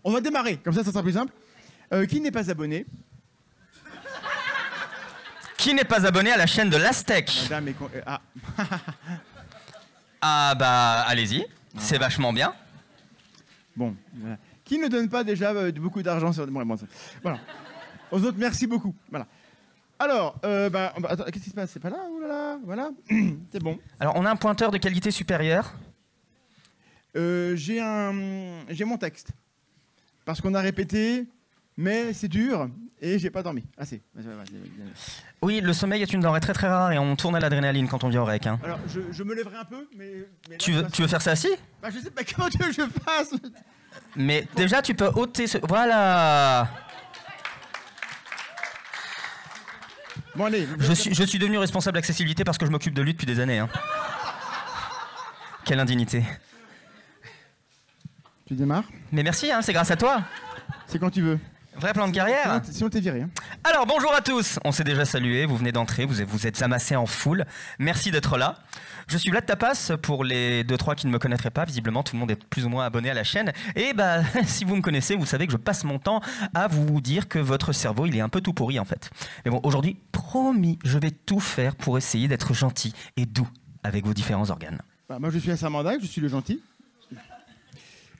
On va démarrer, comme ça sera plus simple. Qui n'est pas abonné? Qui n'est pas abonné à la chaîne de l'Aztèque? Madame est Ah bah, allez-y. C'est vachement bien. Bon. Qui ne donne pas déjà beaucoup d'argent sur... Bon, voilà. Aux autres, merci beaucoup. Voilà. Alors, attends, qu'est-ce qui se passe? C'est pas là? Ouh là là, voilà. C'est bon. Alors, on a un pointeur de qualité supérieure. J'ai mon texte. Parce qu'on a répété, mais c'est dur et j'ai pas dormi. Assez. Oui, le sommeil est une denrée très très rare et on tourne à l'adrénaline quand on vit au REC. Hein. Alors, je me lèverai un peu, mais là, tu veux faire ça assis? Bah, je sais pas comment tu veux que je fasse. Mais déjà, tu peux ôter ce... Voilà. Bon, allez. Je suis devenu responsable accessibilité parce que je m'occupe de lui depuis des années. Hein. Quelle indignité. Tu démarres? Mais merci, hein, c'est grâce à toi. C'est quand tu veux. Vrai plan de carrière. Sinon t'es viré. Hein. Alors, bonjour à tous. On s'est déjà salué, vous venez d'entrer, vous êtes amassés en foule. Merci d'être là. Je suis Vlad Tapas, pour les 2-3 qui ne me connaîtraient pas. Visiblement, tout le monde est plus ou moins abonné à la chaîne. Et bah, si vous me connaissez, vous savez que je passe mon temps à vous dire que votre cerveau, il est un peu tout pourri en fait. Mais bon, aujourd'hui, promis, je vais tout faire pour essayer d'être gentil et doux avec vos différents organes. Bah, moi, je suis Assamandac, je suis le gentil.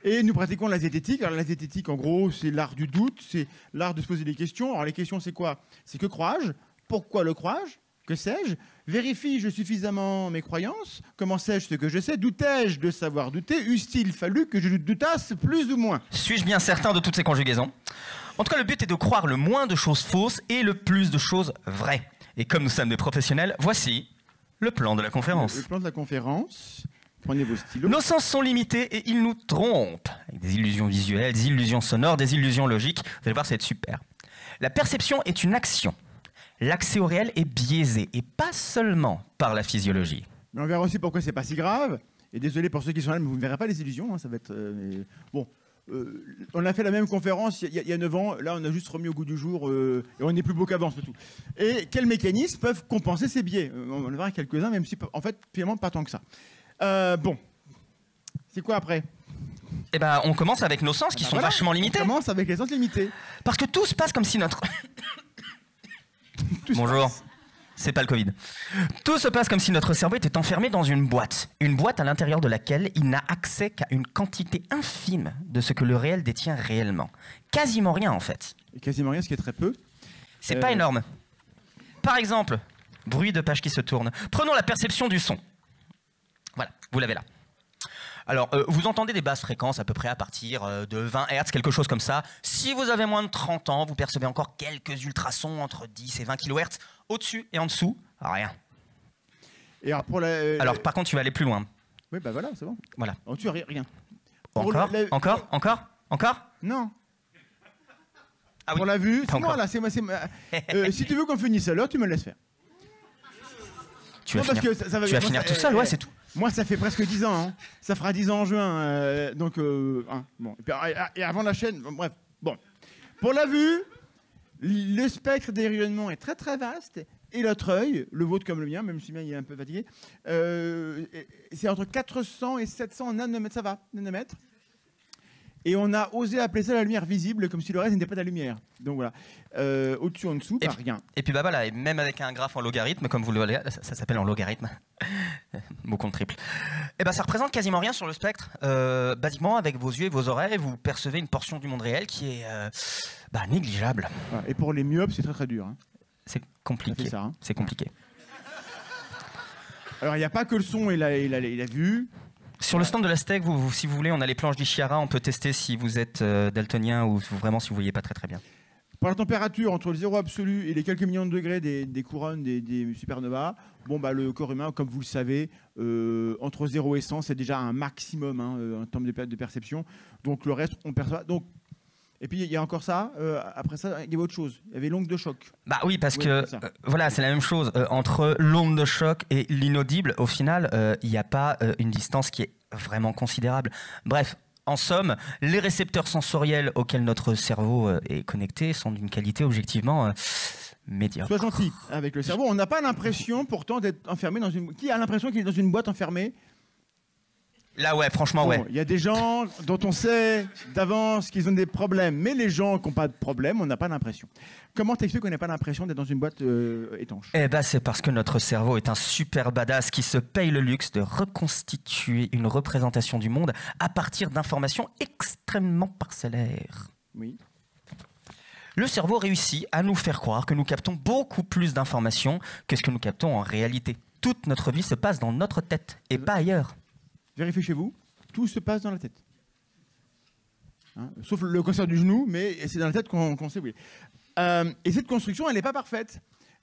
Et nous pratiquons la zététique. Alors la zététique, en gros, c'est l'art du doute, c'est l'art de se poser des questions. Alors les questions, c'est quoi? C'est que crois-je? Pourquoi le crois-je? Que sais-je? Vérifie-je suffisamment mes croyances? Comment sais-je ce que je sais? Doutais-je de savoir douter? Eût-il fallu que je doutasse plus ou moins? Suis-je bien certain de toutes ces conjugaisons? En tout cas, le but est de croire le moins de choses fausses et le plus de choses vraies. Et comme nous sommes des professionnels, voici le plan de la conférence. Le plan de la conférence... Prenez vos stylos. Nos sens sont limités et ils nous trompent. Avec des illusions visuelles, des illusions sonores, des illusions logiques. Vous allez voir, ça va être super. La perception est une action. L'accès au réel est biaisé, et pas seulement par la physiologie. Mais on verra aussi pourquoi c'est pas si grave. Et désolé pour ceux qui sont là, mais vous ne verrez pas les illusions. Hein, ça va être... Bon, on a fait la même conférence il y a 9 ans. Là, on a juste remis au goût du jour et on est plus beau qu'avant, c'est tout. Et quels mécanismes peuvent compenser ces biais? On en verra quelques-uns, même si, en fait, finalement, pas tant que ça. Bon, c'est quoi après? Eh ben, on commence avec nos sens qui sont voilà, vachement limités. On commence avec les sens limités. Parce que tout se passe comme si notre... Bonjour, c'est pas le Covid. Tout se passe comme si notre cerveau était enfermé dans une boîte. Une boîte à l'intérieur de laquelle il n'a accès qu'à une quantité infime de ce que le réel détient réellement. Quasiment rien en fait. Et quasiment rien, ce qui est très peu. C'est pas énorme. Par exemple, bruit de page qui se tourne. Prenons la perception du son. Voilà, vous l'avez là. Alors, vous entendez des basses fréquences à peu près à partir de 20 Hz, quelque chose comme ça. Si vous avez moins de 30 ans, vous percevez encore quelques ultrasons entre 10 et 20 kHz. Au-dessus et en dessous, rien. Et alors, alors, par contre, tu vas aller plus loin. Oui, bah voilà, c'est bon. Voilà. En-dessus, rien. Encore Non. Ah oui. Pour la vue, c'est moi là, c'est moi. Si tu veux qu'on finisse à l'heure, tu me laisses faire. Tu vas finir tout seul, ouais, c'est tout. Moi, ça fait presque 10 ans. Hein. Ça fera 10 ans en juin. Donc, bon. Et avant la chaîne, bref. Bon. Pour la vue, le spectre des rayonnements est très très vaste. Et notre œil, le vôtre comme le mien, même si le mien il est un peu fatigué, c'est entre 400 et 700 nanomètres. Ça va, nanomètres. Et on a osé appeler ça la lumière visible, comme si le reste n'était pas de la lumière. Donc voilà. Au-dessus, en dessous, rien. Et puis bah voilà, et même avec un graphe en logarithme, comme vous le voyez, ça s'appelle en logarithme. Mot compte triple. Et bah ça représente quasiment rien sur le spectre. Basiquement, avec vos yeux et vos oreilles, vous percevez une portion du monde réel qui est négligeable. Voilà. Et pour les myopes, c'est très très dur. Hein. C'est compliqué. Ça, hein. C'est compliqué. Alors il n'y a pas que le son et la vue. Sur le stand de l'Aztèque, si vous voulez, on a les planches d'Ishihara, on peut tester si vous êtes daltonien ou vraiment si vous ne voyez pas très très bien. Pour la température, entre le zéro absolu et les quelques millions de degrés des couronnes des supernovas, bon, bah, le corps humain, comme vous le savez, entre 0 et 100, c'est déjà un maximum en termes de perception. Donc le reste, on perçoit. Donc, et puis il y a encore ça, après ça, il y avait autre chose. Il y avait l'onde de choc. Bah oui, parce que voilà, c'est la même chose. Entre l'onde de choc et l'inaudible, au final, il n'y a pas une distance qui est vraiment considérable. Bref, en somme, les récepteurs sensoriels auxquels notre cerveau est connecté sont d'une qualité objectivement médiocre. Sois gentil avec le cerveau. On n'a pas l'impression pourtant d'être enfermé dans une... Qui a l'impression qu'il est dans une boîte enfermée? Là, ouais, franchement, ouais. Bon, il y a des gens dont on sait d'avance qu'ils ont des problèmes, mais les gens qui n'ont pas de problème, on n'a pas l'impression. Comment t'expliques qu'on n'a pas l'impression d'être dans une boîte étanche? Eh ben, c'est parce que notre cerveau est un super badass qui se paye le luxe de reconstituer une représentation du monde à partir d'informations extrêmement parcellaires. Oui. Le cerveau réussit à nous faire croire que nous captons beaucoup plus d'informations que ce que nous captons en réalité. Toute notre vie se passe dans notre tête et pas ailleurs. Vérifiez chez vous, tout se passe dans la tête. Hein, sauf le cancer du genou, mais c'est dans la tête qu'on sait où il est. Et cette construction, elle n'est pas parfaite.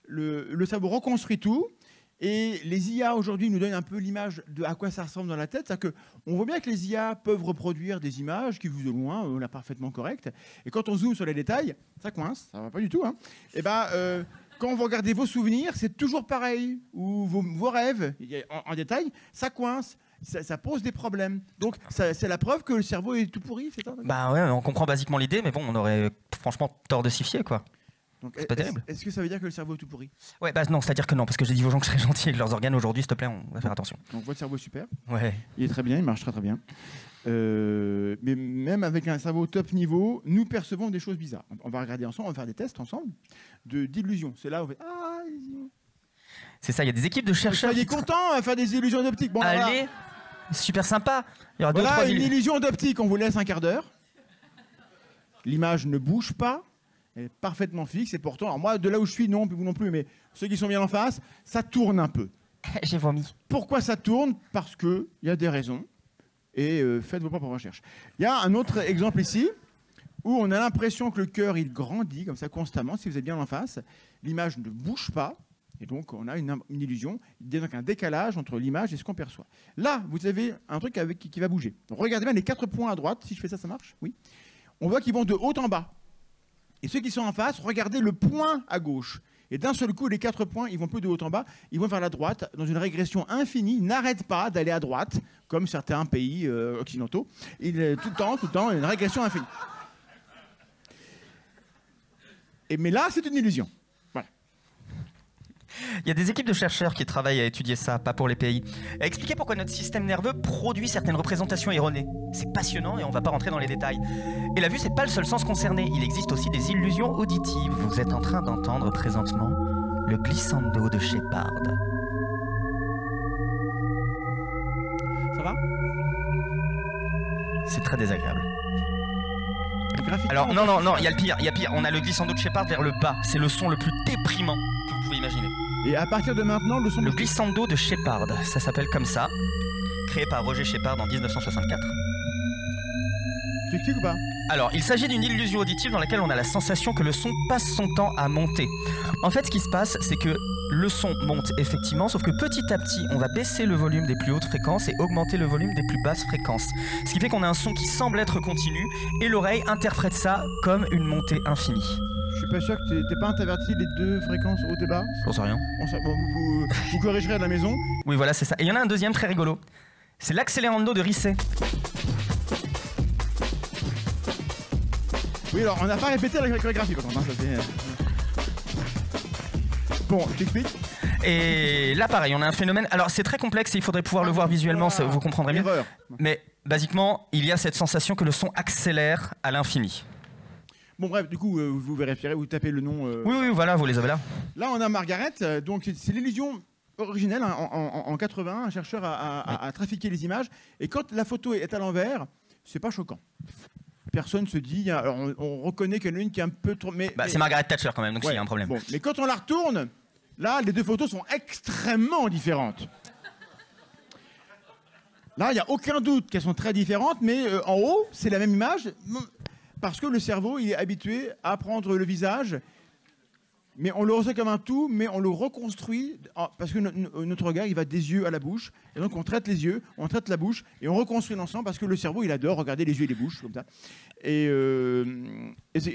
Le cerveau reconstruit tout. Et les IA aujourd'hui nous donnent un peu l'image de à quoi ça ressemble dans la tête. C'est-à-dire qu'on voit bien que les IA peuvent reproduire des images qui, vues de loin, on l'a parfaitement correcte. Et quand on zoome sur les détails, ça coince, ça va pas du tout. Hein. Et quand vous regardez vos souvenirs, c'est toujours pareil. Ou vos rêves, en détail, ça coince. Ça pose des problèmes. Donc, c'est la preuve que le cerveau est tout pourri, c'est ça? Bah ouais, on comprend basiquement l'idée, mais bon, on aurait franchement tort de s'y fier, quoi. C'est pas terrible. Est-ce que ça veut dire que le cerveau est tout pourri? Ouais, bah non, c'est-à-dire que non, parce que j'ai dit aux gens que je serais gentil avec leurs organes aujourd'hui, s'il te plaît, on va faire attention. Donc votre cerveau est super. Ouais. Il est très bien, il marche très très bien. Mais même avec un cerveau top niveau, nous percevons des choses bizarres. On va regarder ensemble, on va faire des tests ensemble d'illusions. C'est là où on fait c'est ça, il y a des équipes de chercheurs. Soyez contents à faire des illusions d'optique. Bon, allez, voilà. super sympa. Il y aura Voilà, 2 ou 3 une illusion d'optique, on vous laisse un quart d'heure. L'image ne bouge pas. Elle est parfaitement fixe et pourtant, alors moi de là où je suis, non, puis vous non plus, mais ceux qui sont bien en face, ça tourne un peu. J'ai vomi. Pourquoi ça tourne? Parce qu'il y a des raisons et faites vos propres recherches. Il y a un autre exemple ici où on a l'impression que le cœur il grandit comme ça constamment, si vous êtes bien en face. L'image ne bouge pas et donc on a une illusion, il y a donc un décalage entre l'image et ce qu'on perçoit. Là, vous avez un truc qui va bouger. Donc, regardez bien les 4 points à droite, si je fais ça, ça marche? Oui. On voit qu'ils vont de haut en bas. Et ceux qui sont en face, regardez le point à gauche. Et d'un seul coup, les 4 points, ils vont plus de haut en bas, ils vont vers la droite, dans une régression infinie. Ils n'arrêtent pas d'aller à droite, comme certains pays occidentaux. Tout le temps, une régression infinie. Mais là, c'est une illusion. Voilà. Il y a des équipes de chercheurs qui travaillent à étudier ça, pas pour les pays. À expliquer pourquoi notre système nerveux produit certaines représentations erronées. C'est passionnant et on va pas rentrer dans les détails. Et la vue, c'est pas le seul sens concerné. Il existe aussi des illusions auditives. Vous êtes en train d'entendre présentement le glissando de Shepard. Ça va? C'est très désagréable. Alors non, il y a pire. On a le glissando de Shepard vers le bas. C'est le son le plus déprimant que vous pouvez imaginer. Et à partir de maintenant, le son... Le glissando de Shepard, ça s'appelle comme ça. Créé par Roger Shepard en 1964. Tu expliques ou pas? Alors, il s'agit d'une illusion auditive dans laquelle on a la sensation que le son passe son temps à monter. En fait, ce qui se passe, c'est que le son monte effectivement, sauf que petit à petit, on va baisser le volume des plus hautes fréquences et augmenter le volume des plus basses fréquences. Ce qui fait qu'on a un son qui semble être continu et l'oreille interprète ça comme une montée infinie. Je suis pas sûr que t'es pas interverti les 2 fréquences haut et bas. J'en sais rien. Vous corrigerez à la maison. Oui, voilà, c'est ça. Et il y en a un deuxième très rigolo. C'est l'accélérando de Risset. Oui, alors on n'a pas répété la chorégraphie par contre. Hein, ça, bon, t'expliques? Et là, pareil, on a un phénomène. Alors, c'est très complexe et il faudrait pouvoir le voir visuellement, ça, vous comprendrez mieux. Erreur. Mais, basiquement, il y a cette sensation que le son accélère à l'infini. Bon, bref, du coup, vous vérifierez, vous tapez le nom. Oui, voilà, vous les avez là. Là, on a Margaret. Donc, c'est l'illusion originelle. Hein, en 80, un chercheur a trafiqué les images. Et quand la photo est à l'envers, c'est pas choquant. Personne se dit, alors on reconnaît qu'il y en a une qui est un peu trop... C'est Margaret Thatcher quand même, donc il y a un problème. Bon, mais quand on la retourne, là, les 2 photos sont extrêmement différentes. Là, il n'y a aucun doute qu'elles sont très différentes, mais en haut, c'est la même image, parce que le cerveau, il est habitué à prendre le visage, mais on le reçoit comme un tout, mais on le reconstruit, parce que notre regard, il va des yeux à la bouche, et donc on traite les yeux, on traite la bouche, et on reconstruit l'ensemble, parce que le cerveau, il adore regarder les yeux et les bouches, comme ça. Et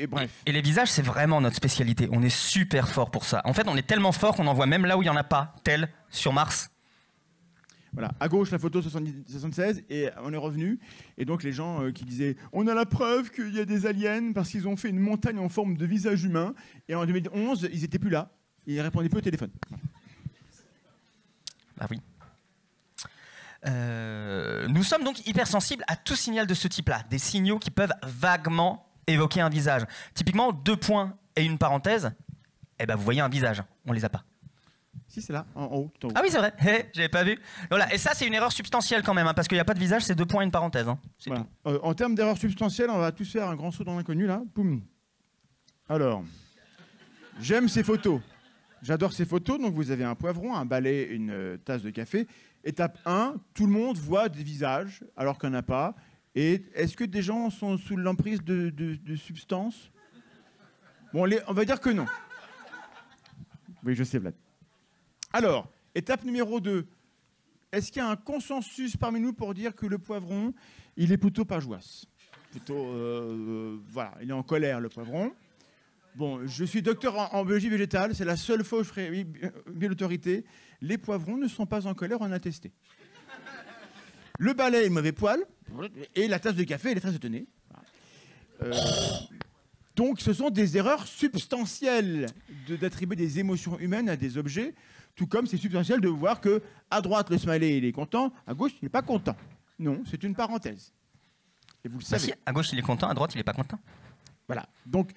bref. Et les visages, c'est vraiment notre spécialité, on est super fort pour ça. En fait, on est tellement fort qu'on en voit même là où il n'y en a pas, tel sur Mars. Voilà, à gauche la photo 76 et on est revenu. Et donc les gens qui disaient on a la preuve qu'il y a des aliens parce qu'ils ont fait une montagne en forme de visage humain. Et en 2011, ils n'étaient plus là. Ils répondaient plus au téléphone. Ah oui. Nous sommes donc hypersensibles à tout signal de ce type-là, des signaux qui peuvent vaguement évoquer un visage. Typiquement, 2 points et une parenthèse, eh ben vous voyez un visage, on les a pas. Si, c'est là, en haut, tout en haut. Ah oui, c'est vrai, j'avais pas vu. Voilà. Et ça, c'est une erreur substantielle quand même, hein, parce qu'il n'y a pas de visage, c'est 2 points et une parenthèse. Hein. C'est Voilà. tout. En termes d'erreurs substantielles, on va tous faire un grand saut dans l'inconnu, là. Poum. Alors, j'aime ces photos. J'adore ces photos. Donc, vous avez un poivron, un balai, une tasse de café. Étape 1, tout le monde voit des visages, alors qu'il n'y en a pas. Et est-ce que des gens sont sous l'emprise de substances? Bon, on va dire que non. Oui, je sais, Vlad. Alors, étape numéro 2. Est-ce qu'il y a un consensus parmi nous pour dire que le poivron, il est plutôt pas jouasse? Plutôt, voilà, il est en colère, le poivron. Bon, je suis docteur en biologie végétale, c'est la seule fois où je ferai bien l'autorité. Les poivrons ne sont pas en colère, on a testé. Le balai est mauvais poil, et la tasse de café, elle est très étonnée. Donc, ce sont des erreurs substantielles d'attribuer des émotions humaines à des objets, tout comme c'est substantiel de voir que à droite, le smiley, il est content, à gauche, il n'est pas content. Non, c'est une parenthèse. Et vous le savez. Si, à gauche, il est content, à droite, il est pas content. Voilà. Donc,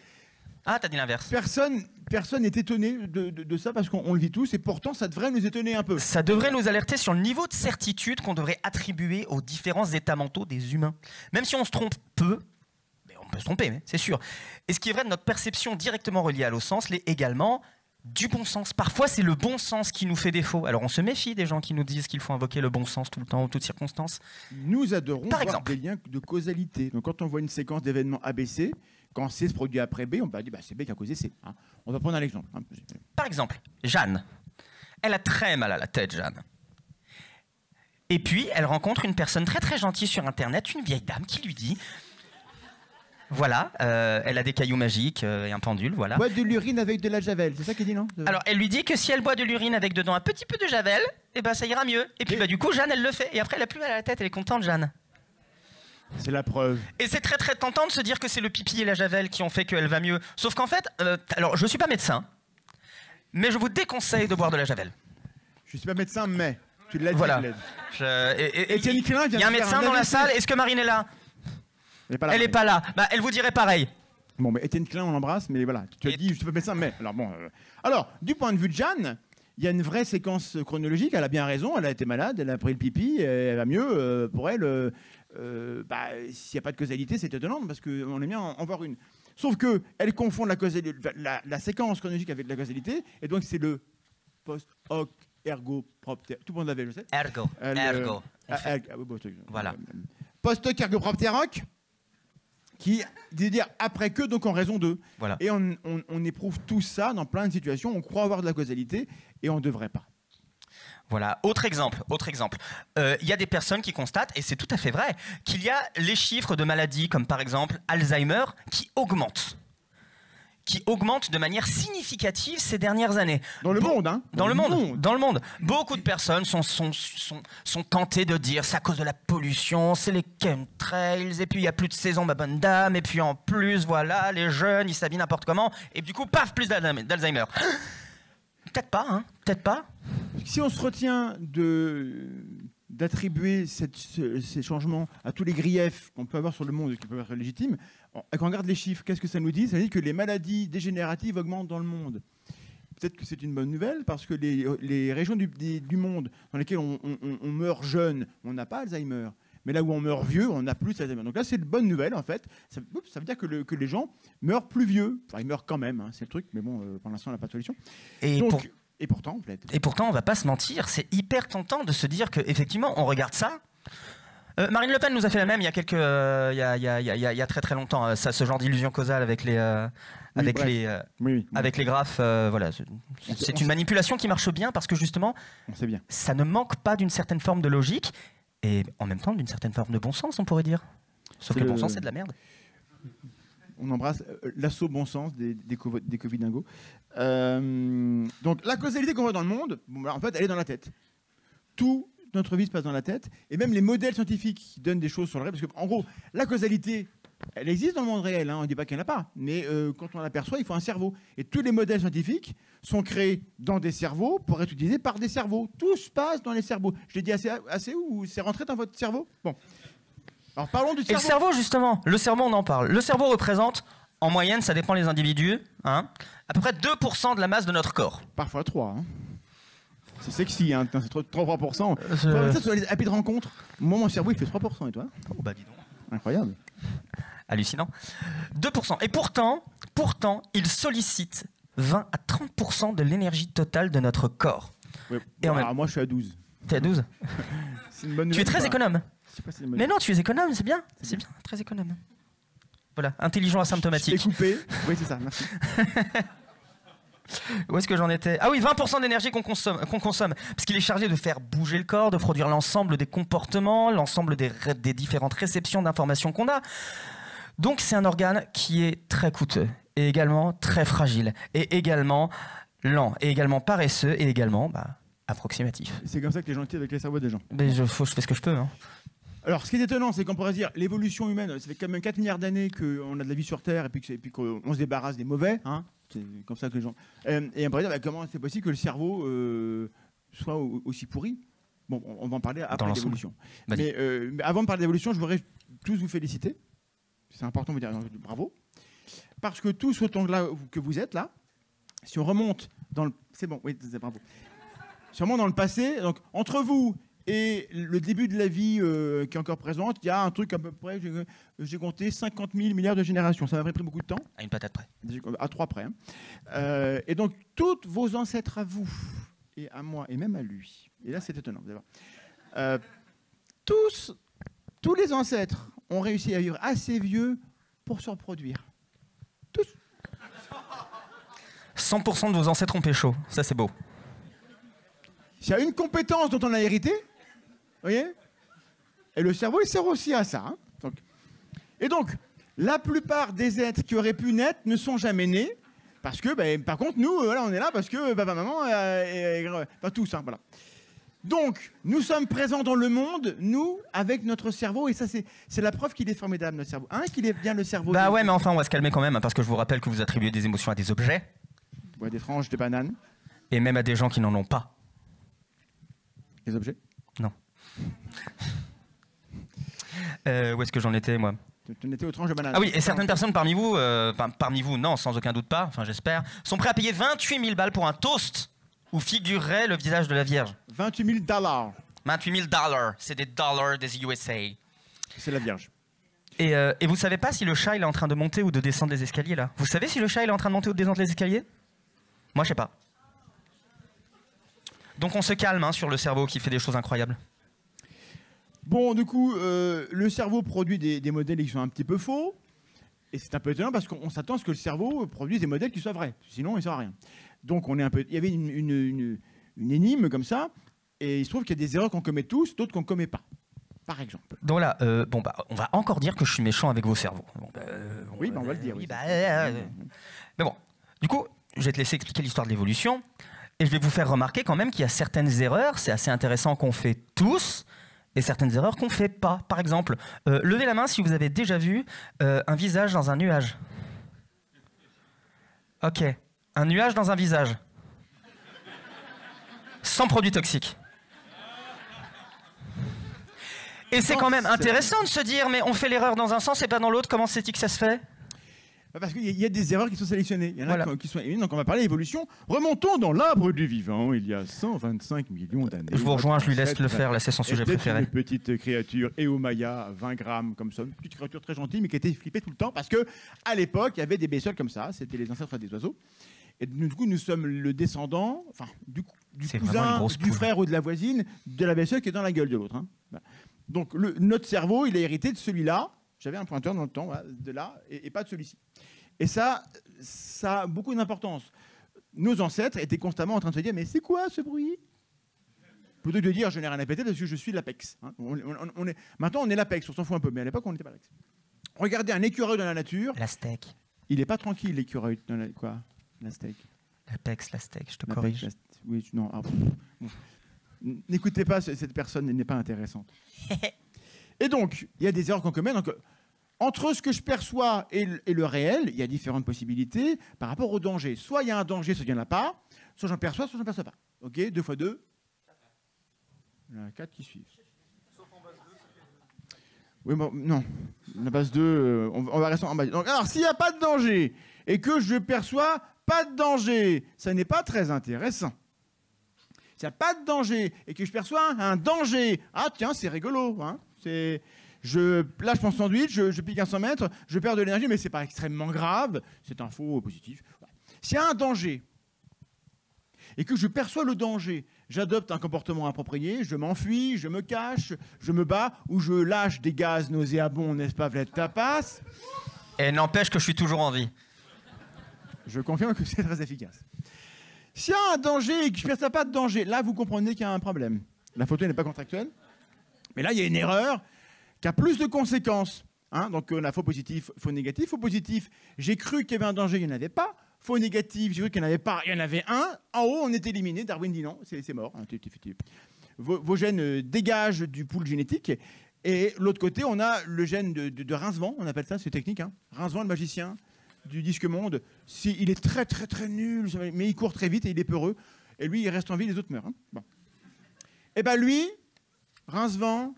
ah, t'as dit l'inverse. Personne n'est étonné de ça parce qu'on le vit tous et pourtant ça devrait nous étonner un peu. Ça devrait nous alerter sur le niveau de certitude qu'on devrait attribuer aux différents états mentaux des humains. Même si on se trompe peu, mais on peut se tromper, c'est sûr. Et ce qui est vrai de notre perception directement reliée à nos sens l'est également du bon sens. Parfois, c'est le bon sens qui nous fait défaut. Alors on se méfie des gens qui nous disent qu'il faut invoquer le bon sens tout le temps, en toutes circonstances. Nous adorons Par voir exemple. des liens de causalité. Donc quand on voit une séquence d'événements ABC, quand C se produit après B, on va dire c'est B qui a causé C. Hein. On va prendre un exemple. Hein. Par exemple, Jeanne. Elle a très mal à la tête, Jeanne. Et puis, elle rencontre une personne très très gentille sur Internet, une vieille dame qui lui dit... Voilà, elle a des cailloux magiques et un pendule, voilà. Boit de l'urine avec de la javel, c'est ça qu'il dit, non? Alors, elle lui dit que si elle boit de l'urine avec dedans un petit peu de javel, eh ben ça ira mieux. Et puis, du coup, Jeanne, elle le fait. Et après, elle a plus mal à la tête, elle est contente, Jeanne. C'est la preuve. Et c'est très très tentant de se dire que c'est le pipi et la javel qui ont fait qu'elle va mieux. Sauf qu'en fait, alors je suis pas médecin, mais je vous déconseille de boire de la javel. Je suis pas médecin, mais tu l'as dit. Voilà. Étienne Klein vient il y a un de faire médecin dans la AVC. salle. Est-ce que Marine est là? Elle est pas là. Elle est pas là. Bah, elle vous dirait pareil. Bon, mais Étienne Klein, on l'embrasse, mais voilà, tu as dit, je suis pas médecin, mais. Alors, bon. Alors, du point de vue de Jeanne, il y a une vraie séquence chronologique, elle a bien raison, elle a été malade, elle a pris le pipi, elle va mieux. Pour elle, s'il n'y a pas de causalité, c'est étonnant, parce qu'on aime bien en voir une. Sauf qu'elle confond la séquence chronologique avec la causalité, et donc c'est le post-hoc ergo propter. Tout le monde l'avait, je sais. Ergo. Ergo. Voilà. Post-hoc ergo propter hoc, qui veut dire après que, donc en raison de. Voilà. Et on éprouve tout ça dans plein de situations. On croit avoir de la causalité et on ne devrait pas. Voilà, autre exemple. Il y a des personnes qui constatent, et c'est tout à fait vrai, qu'il y a les chiffres de maladies comme par exemple Alzheimer qui augmentent de manière significative ces dernières années. Dans le monde, hein. Dans le monde. Beaucoup de personnes sont tentées de dire c'est à cause de la pollution, c'est les chemtrails, et puis il n'y a plus de saison, ma bonne dame, et puis en plus, voilà, les jeunes, ils s'habillent n'importe comment, et du coup, paf, plus d'Alzheimer. Peut-être pas, hein, peut-être pas. Si on se retient d'attribuer ces changements à tous les griefs qu'on peut avoir sur le monde et qui peuvent être légitimes, quand on regarde les chiffres, qu'est-ce que ça nous dit? Ça dit que les maladies dégénératives augmentent dans le monde. Peut-être que c'est une bonne nouvelle parce que les régions du monde dans lesquelles on meurt jeune, on n'a pas Alzheimer. Mais là où on meurt vieux, on n'a plus Alzheimer. Donc là, c'est une bonne nouvelle en fait. Ça veut dire que les gens meurent plus vieux. Enfin, ils meurent quand même, hein, c'est le truc. Mais bon, pour l'instant, on n'a pas de solution. Et pourtant, en fait. Et pourtant, on va pas se mentir, c'est hyper tentant de se dire qu'effectivement, on regarde ça. Marine Le Pen nous a fait la même il y a très très longtemps, ce genre d'illusion causale avec les graphes. Voilà, c'est une manipulation qui marche bien parce que justement, on sait bien. Ça ne manque pas d'une certaine forme de logique et en même temps d'une certaine forme de bon sens, on pourrait dire. Sauf que le bon sens, c'est de la merde. On embrasse l'assaut bon sens des Covidingos. Donc la causalité qu'on voit dans le monde, en fait, elle est dans la tête. Tout notre vie se passe dans la tête. Et même les modèles scientifiques qui donnent des choses sur le réel, parce qu'en gros, la causalité, Elle existe dans le monde réel, hein, on ne dit pas qu'il n'y en a pas. Mais quand on l'aperçoit, il faut un cerveau. Et tous les modèles scientifiques sont créés dans des cerveaux pour être utilisés par des cerveaux. Tout se passe dans les cerveaux. Je l'ai dit assez ou c'est rentré dans votre cerveau? Bon. Alors parlons du cerveau. Et le cerveau, justement, le cerveau, on en parle. Le cerveau représente, en moyenne, ça dépend des individus, hein, à peu près 2% de la masse de notre corps. Parfois 3. Hein. C'est sexy, hein. C'est 3%. Ça, sur les applis de rencontre, moi, mon cerveau, il fait 3%. Et toi? Oh, bah dis donc. Incroyable. Hallucinant. 2%. Et pourtant, il sollicite 20 à 30% de l'énergie totale de notre corps. Oui. Et Alors, moi, je suis à 12. T'es à 12? C'est une bonne Tu es très économe. Mais non, tu es économe, c'est bien. C'est bien, très économe. Voilà, intelligent asymptomatique. Je t'ai coupé. Oui, c'est ça, merci. Où est-ce que j'en étais? Ah oui, 20% d'énergie qu'on consomme. Parce qu'il est chargé de faire bouger le corps, de produire l'ensemble des comportements, l'ensemble des différentes réceptions d'informations qu'on a. Donc c'est un organe qui est très coûteux, et également très fragile, et également lent, et également paresseux, et également approximatif. C'est comme ça que les gens étaient avec les cerveaux des gens. Mais je fais ce que je peux. Hein. Alors, ce qui est étonnant, c'est qu'on pourrait se dire l'évolution humaine, ça fait quand même 4 milliards d'années qu'on a de la vie sur Terre et puis qu'on se débarrasse des mauvais. Hein. C'est comme ça que les gens. Et on pourrait dire comment c'est possible que le cerveau soit aussi pourri. Bon, on va en parler après l'évolution. Mais avant de parler d'évolution, je voudrais tous vous féliciter. C'est important de vous dire bravo. Parce que tous autant que vous êtes là, si on remonte dans le. C'est bon, oui, c'est bravo. Si on remonte dans le passé, donc entre vous et le début de la vie qui est encore présente, il y a un truc à peu près, j'ai compté 50 000 milliards de générations. Ça m'a pris beaucoup de temps. À une patate près. À 3 près. Hein. Et donc, tous vos ancêtres à vous, et à moi, et même à lui, et là c'est étonnant, vous allez voir, tous les ancêtres ont réussi à vivre assez vieux pour se reproduire. Tous. 100% de vos ancêtres ont pécho. Ça, c'est beau. S'il y a une compétence dont on a hérité, vous voyez, et le cerveau, il sert aussi à ça. Hein. Donc, la plupart des êtres qui auraient pu naître ne sont jamais nés, parce que, par contre, nous, voilà, on est là parce que papa, maman, pas tous, hein, voilà. Donc, nous sommes présents dans le monde, nous, avec notre cerveau, et ça, c'est la preuve qu'il est formidable, notre cerveau. Hein, qu'il est bien le cerveau. Bah ouais, mais enfin, on va se calmer quand même, hein, parce que je vous rappelle que vous attribuez des émotions à des objets. Ouais, des tranches de bananes. Et même à des gens qui n'en ont pas. Des objets? Non. Où est-ce que j'en étais, moi? Tu en étais aux tranches de bananes. Ah oui, et certaines personnes parmi vous, non, sans aucun doute pas, enfin j'espère, sont prêts à payer 28 000 balles pour un toast où figurerait le visage de la Vierge. 28 000 $. 28 000 $, c'est des dollars des USA. C'est la Vierge. Et vous savez pas si le chat il est en train de monter ou de descendre les escaliers là? Vous savez si le chat il est en train de monter ou de descendre les escaliers? Moi je sais pas. Donc on se calme hein, sur le cerveau qui fait des choses incroyables. Bon, du coup, le cerveau produit des modèles qui sont un petit peu faux. Et c'est un peu étonnant parce qu'on s'attend à ce que le cerveau produise des modèles qui soient vrais. Sinon, il ne sert à rien. Donc, il y avait une énigme comme ça. Et il se trouve qu'il y a des erreurs qu'on commet tous, d'autres qu'on ne commet pas. Par exemple. Donc là, on va encore dire que je suis méchant avec vos cerveaux. Oui, on va le dire. Oui. Mais bon, du coup, je vais te laisser expliquer l'histoire de l'évolution. Et je vais vous faire remarquer quand même qu'il y a certaines erreurs, c'est assez intéressant qu'on fait tous, et certaines erreurs qu'on ne fait pas. Par exemple, levez la main si vous avez déjà vu un visage dans un nuage. Ok, un nuage dans un visage. Sans produits toxiques. Et c'est quand même intéressant de se dire, mais on fait l'erreur dans un sens et pas dans l'autre, comment c'est-il que ça se fait? Parce qu'il y a des erreurs qui sont sélectionnées. Il y en a qui sont éliminés. Donc on va parler d'évolution. Remontons dans l'arbre du vivant. Il y a 125 millions d'années. Je vous rejoins, je lui laisse le faire. Là, c'est son sujet préféré. Une petite créature, Eomaya, 20 grammes, comme ça. Une petite créature très gentille, mais qui était flippée tout le temps. Parce qu'à l'époque, il y avait des bestioles comme ça. C'était les ancêtres des oiseaux. Et du coup, nous sommes le descendant, enfin, du cousin, du frère ou de la voisine, de la bestiole qui est dans la gueule de l'autre. Hein. Voilà. Donc notre cerveau, il a hérité de celui-là. J'avais un pointeur dans le temps, voilà, de là, et pas de celui-ci. Et ça a beaucoup d'importance. Nos ancêtres étaient constamment en train de se dire, mais c'est quoi ce bruit? Plutôt que de dire, je n'ai rien à péter parce que je suis l'apex. Hein. Maintenant, on est l'apex, on s'en fout un peu, mais à l'époque, on n'était pas l'apex. Regardez un écureuil dans la nature. La steak. Il n'est pas tranquille, l'écureuil. Quoi? La steak. L'apex, la steak, je te corrige. Oui, non. Ah, bon. N'écoutez pas, cette personne n'est pas intéressante. Et donc, il y a des erreurs qu'on commet. Donc, Entre ce que je perçois et le réel, il y a différentes possibilités par rapport au danger. Soit il y a un danger, soit il n'y en a pas. Soit j'en perçois, soit j'en perçois pas. OK, 2 x 2. Il y en a 4 qui suivent. Oui, bon, non. La base 2, on va rester en base. Donc, alors, s'il n'y a pas de danger et que je perçois pas de danger, ça n'est pas très intéressant. S'il n'y a pas de danger et que je perçois un danger, ah tiens, c'est rigolo. Hein, lâche mon sandwich, je pique un 100 mètres, je perds de l'énergie, mais ce n'est pas extrêmement grave. C'est un faux positif. Voilà. S'il y a un danger et que je perçois le danger, j'adopte un comportement approprié, je m'enfuis, je me cache, je me bats ou je lâche des gaz nauséabonds, n'est-ce pas, Vlad Tapas? Et n'empêche que je suis toujours en vie. Je confirme que c'est très efficace. S'il y a un danger et que je ne perçois pas de danger, là, vous comprenez qu'il y a un problème. La photo n'est pas contractuelle, mais là, il y a une erreur qui a plus de conséquences. Hein, donc, on a faux positif, faux négatif. Faux positif, j'ai cru qu'il y avait un danger, il n'y en avait pas. Faux négatif, j'ai cru qu'il n'y en avait pas, il y en avait un. En haut, on est éliminé. Darwin dit non, c'est mort. Hein, vos gènes dégagent du pool génétique. Et l'autre côté, on a le gène de Rincevent, on appelle ça, c'est technique. Hein. Rincevent, le magicien du disque monde. Il est très, très, très nul, mais il court très vite et il est peureux. Et lui, il reste en vie, les autres meurent. Hein. Bon. Et bien lui, Rincevent,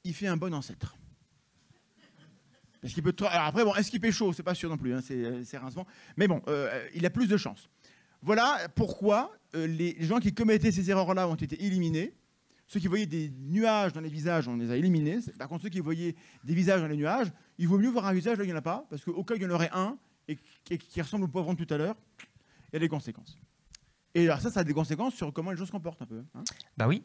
il fait un bon ancêtre. Parce qu'il peut. Alors après, bon, est-ce qu'il pécho? C'est pas sûr non plus. Hein, c'est Rincevent. Mais bon, il a plus de chance. Voilà pourquoi les gens qui commettaient ces erreurs-là ont été éliminés. Ceux qui voyaient des nuages dans les visages, on les a éliminés. Par contre, ceux qui voyaient des visages dans les nuages, il vaut mieux voir un visage là, il n'y en a pas, parce qu'au cas où il y en aurait un et qui ressemble au poivron de tout à l'heure, il y a des conséquences. Et alors ça a des conséquences sur comment les gens se comportent un peu. Hein. Bah oui.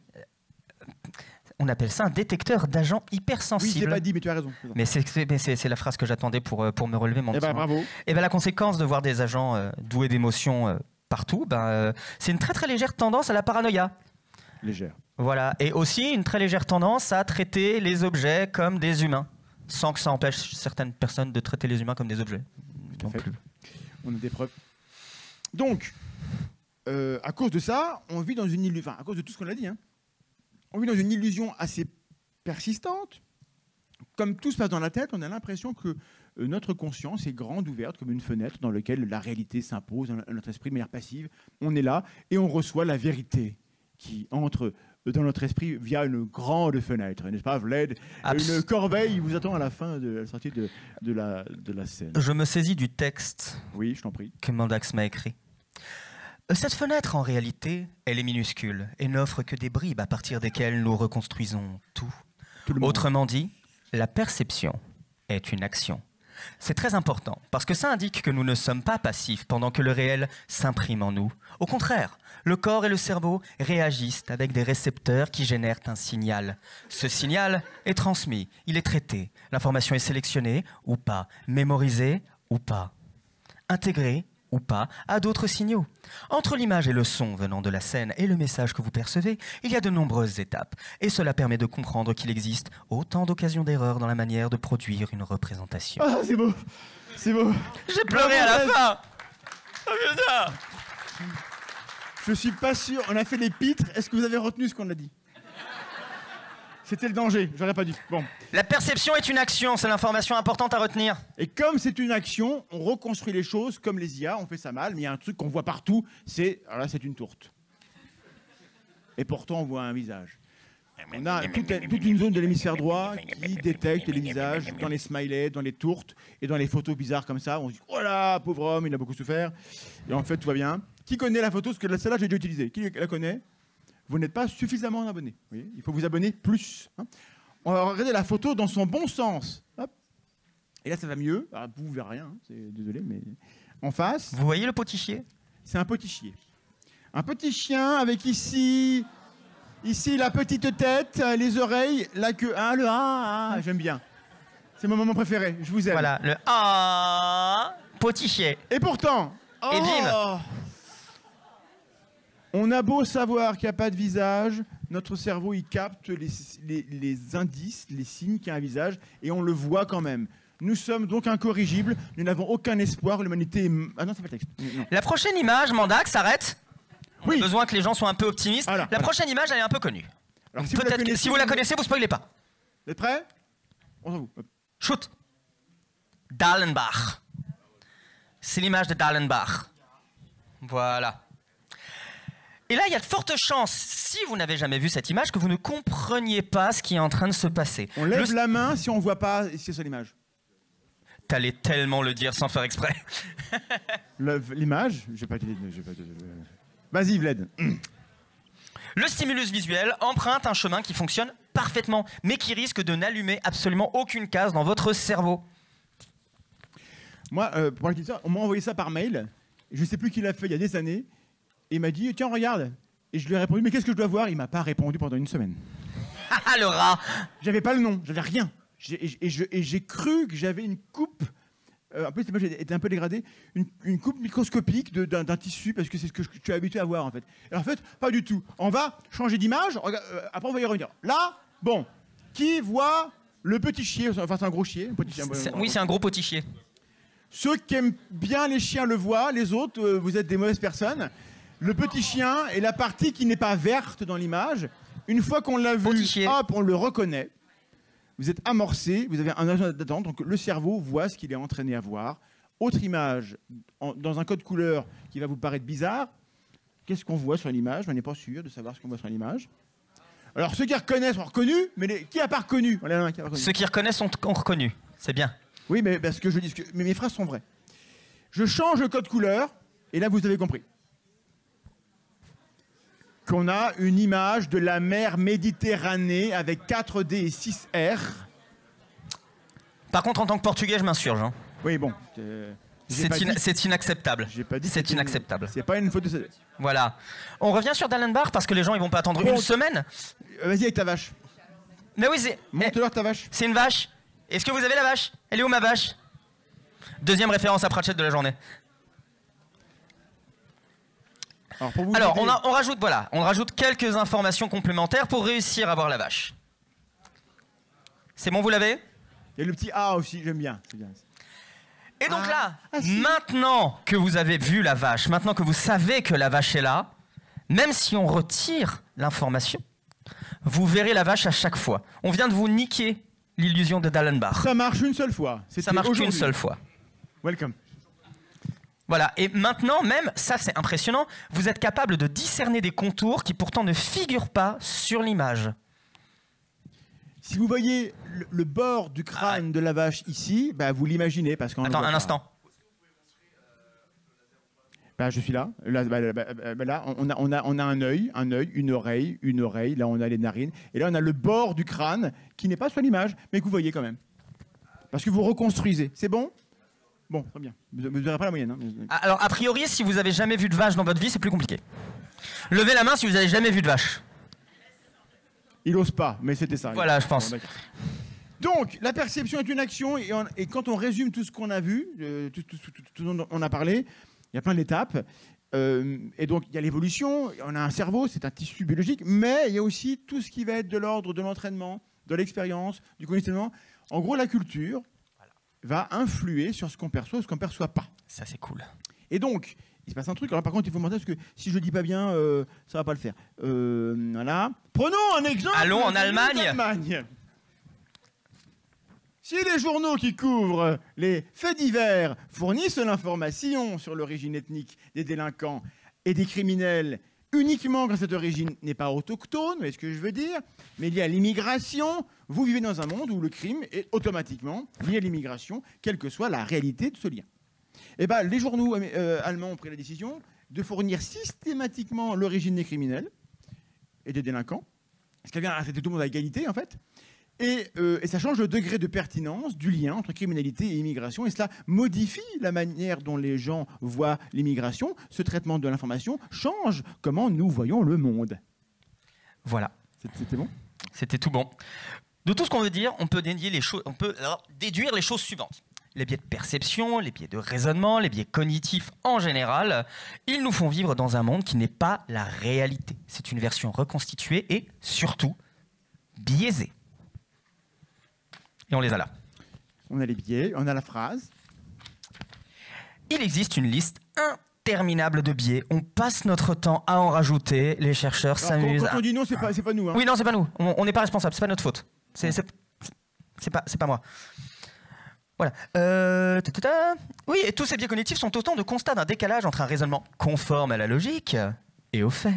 On appelle ça un détecteur d'agents hypersensibles. Oui, je l'ai pas dit, mais tu as raison. Mais c'est la phrase que j'attendais pour me relever mon petit. Eh ben, bravo. Et ben la conséquence de voir des agents doués d'émotions partout, c'est une très très légère tendance à la paranoïa. Légère. Voilà, et aussi une très légère tendance à traiter les objets comme des humains, sans que ça empêche certaines personnes de traiter les humains comme des objets. Non plus. On a des preuves. Donc, à cause de ça, on vit dans une illusion, à cause de tout ce qu'on a dit, hein, on vit dans une illusion assez persistante. Comme tout se passe dans la tête, on a l'impression que notre conscience est grande ouverte comme une fenêtre dans laquelle la réalité s'impose à notre esprit de manière passive. On est là et on reçoit la vérité qui entre dans notre esprit via une grande fenêtre, n'est-ce pas, Vlad? Une corbeille vous attend à la fin de la sortie de la scène. Je me saisis du texte oui, je t'en prie. Que Mandax m'a écrit. Cette fenêtre, en réalité, elle est minuscule et n'offre que des bribes à partir desquelles nous reconstruisons tout. Autrement dit, la perception est une action. C'est très important, parce que ça indique que nous ne sommes pas passifs pendant que le réel s'imprime en nous. Au contraire, le corps et le cerveau réagissent avec des récepteurs qui génèrent un signal. Ce signal est transmis, il est traité. L'information est sélectionnée ou pas, mémorisée ou pas, intégrée ou pas à d'autres signaux. Entre l'image et le son venant de la scène et le message que vous percevez, il y a de nombreuses étapes. Et cela permet de comprendre qu'il existe autant d'occasions d'erreur dans la manière de produire une représentation. Ah, c'est beau. C'est beau. J'ai pleuré à la fin. Oh, putain. Je suis pas sûr. On a fait les pitres. Est-ce que vous avez retenu ce qu'on a dit? C'était le danger, j'aurais pas dû. Bon. La perception est une action, c'est l'information importante à retenir. Et comme c'est une action, on reconstruit les choses comme les IA, on fait ça mal, mais il y a un truc qu'on voit partout, alors là c'est une tourte. Et pourtant on voit un visage. On a toute une zone de l'hémisphère droit qui détecte les visages dans les smileys, dans les tourtes et dans les photos bizarres comme ça. On se dit, oh là, pauvre homme, il a beaucoup souffert. Et en fait tout va bien. Qui connaît la photo? Parce que celle-là j'ai déjà utilisée. Qui la connaît? Vous n'êtes pas suffisamment abonné. Oui, il faut vous abonner plus. Hein. On va regarder la photo dans son bon sens. Hop. Et là, ça va mieux. Alors, vous ne verrez rien, hein. Désolé, mais en face. Vous voyez le potichier? C'est un potichier. Un petit chien avec ici la petite tête, les oreilles, la queue. Ah, le ah, j'aime bien. C'est mon moment préféré. Je vous aime. Voilà, le ah, potichier. Et pourtant. Oh, et bim. On a beau savoir qu'il n'y a pas de visage, notre cerveau il capte les indices, les signes qu'il y a un visage, et on le voit quand même. Nous sommes donc incorrigibles, nous n'avons aucun espoir, l'humanité est... Ah non, c'est pas le texte. Non. La prochaine image, Mandax, s'arrête. On a besoin que les gens soient un peu optimistes. La prochaine image, elle est un peu connue. Alors, si vous la connaissez, vous spoilez pas. Vous êtes prêts? On s'en fout. Shoot. Dallenbach. C'est l'image de Dallenbach. Voilà. Et là, il y a de fortes chances, si vous n'avez jamais vu cette image, que vous ne compreniez pas ce qui est en train de se passer. On lève la main si on ne voit pas si c'est sur l'image. T'allais tellement le dire sans faire exprès. L'image, Vas-y, Vlad. Le stimulus visuel emprunte un chemin qui fonctionne parfaitement, mais qui risque de n'allumer absolument aucune case dans votre cerveau. Moi, pour ça, on m'a envoyé ça par mail. Je ne sais plus qui l'a fait il y a des années. Et il m'a dit, tiens, regarde. Et je lui ai répondu, mais qu'est-ce que je dois voir? Il m'a pas répondu pendant une semaine. Ah, le rat! J'avais pas le nom, j'avais rien. Et j'ai cru que j'avais une coupe, en plus l'image était un peu dégradée, une coupe microscopique d'un tissu, parce que c'est ce que je suis habitué à voir en fait. Et en fait, pas du tout. On va changer d'image, après on va y revenir. Là, bon, qui voit le petit chier? Enfin, c'est un gros chier. Oui, c'est un gros petit chier. Ceux qui aiment bien les chiens le voient, les autres, vous êtes des mauvaises personnes. Le petit chien est la partie qui n'est pas verte dans l'image. Une fois qu'on l'a vu, hop, on le reconnaît. Vous êtes amorcé, vous avez un agent d'attente, donc le cerveau voit ce qu'il est entraîné à voir. Autre image, dans un code couleur qui va vous paraître bizarre. Qu'est-ce qu'on voit sur l'image? On n'est pas sûr de savoir ce qu'on voit sur l'image. Alors ceux qui reconnaissent ont reconnu, mais qui n'a pas reconnu? Ceux qui reconnaissent ont reconnu, c'est bien. Oui, mais parce que je dis mais mes phrases sont vraies. Je change le code couleur, et là vous avez compris. Qu'on a une image de la mer Méditerranée avec 4D et 6R. Par contre, en tant que Portugais, je m'insurge. Hein. Oui, bon. C'est inacceptable. C'est inacceptable. C'est pas une faute de... Voilà. On revient sur Dallenbach parce que les gens ils vont pas attendre une semaine. Vas-y avec ta vache. Mais oui, c'est... Montre-leur ta vache. C'est une vache. Est-ce que vous avez la vache? Elle est où ma vache? Deuxième référence à Pratchett de la journée. Alors on rajoute quelques informations complémentaires pour réussir à voir la vache. C'est bon, vous l'avez? Il y a le petit A aussi, j'aime bien. Et donc maintenant que vous avez vu la vache, maintenant que vous savez que la vache est là, même si on retire l'information, vous verrez la vache à chaque fois. On vient de vous niquer l'illusion de Dallenbach. Ça marche une seule fois. Ça marche qu'une seule fois. Welcome. Voilà, et maintenant même, ça c'est impressionnant, vous êtes capable de discerner des contours qui pourtant ne figurent pas sur l'image. Si vous voyez le bord du crâne de la vache ici, bah vous l'imaginez parce qu'on... Attends un instant. Bah, je suis là. Là, on a un œil, une oreille. Là, on a les narines. Et là, on a le bord du crâne qui n'est pas sur l'image, mais que vous voyez quand même. Parce que vous reconstruisez. C'est bon? Bon, très bien. Vous ne verrez pas la moyenne. Hein. Alors, a priori, si vous avez jamais vu de vache dans votre vie, c'est plus compliqué. Levez la main si vous n'avez jamais vu de vache. Il n'ose pas, mais c'était ça. Voilà, je pense. Donc, la perception est une action, et quand on résume tout ce qu'on a vu, tout dont on a parlé, il y a plein d'étapes. Et donc, il y a l'évolution, on a un cerveau, c'est un tissu biologique, mais il y a aussi tout ce qui va être de l'ordre de l'entraînement, de l'expérience, du conditionnement. En gros, la culture va influer sur ce qu'on perçoit ou ce qu'on ne perçoit pas. Ça, c'est cool. Et donc, il se passe un truc. Alors, par contre, il faut mentir parce que si je ne dis pas bien, ça ne va pas le faire. Voilà. Prenons un exemple. Allons en Allemagne. Si les journaux qui couvrent les faits divers fournissent l'information sur l'origine ethnique des délinquants et des criminels uniquement quand cette origine n'est pas autochtone, vous voyez ce que je veux dire, mais liée à l'immigration, vous vivez dans un monde où le crime est automatiquement lié à l'immigration, quelle que soit la réalité de ce lien. Et ben, les journaux allemands ont pris la décision de fournir systématiquement l'origine des criminels et des délinquants, ce qui vient à traiter tout le monde à égalité en fait. Et ça change le degré de pertinence du lien entre criminalité et immigration. Et cela modifie la manière dont les gens voient l'immigration. Ce traitement de l'information change comment nous voyons le monde. Voilà. C'était bon? C'était tout bon. De tout ce qu'on veut dire, on peut déduire les choses suivantes. Les biais de perception, les biais de raisonnement, les biais cognitifs en général, ils nous font vivre dans un monde qui n'est pas la réalité. C'est une version reconstituée et surtout biaisée. Et on les a là. On a les biais, on a la phrase. Il existe une liste interminable de biais. On passe notre temps à en rajouter. Les chercheurs s'amusent. Quand on dit non, c'est pas nous. Hein. Oui, non, c'est pas nous. On n'est pas responsable. C'est pas notre faute. C'est pas moi. Voilà. Oui, et tous ces biais cognitifs sont autant de constats d'un décalage entre un raisonnement conforme à la logique et aux faits,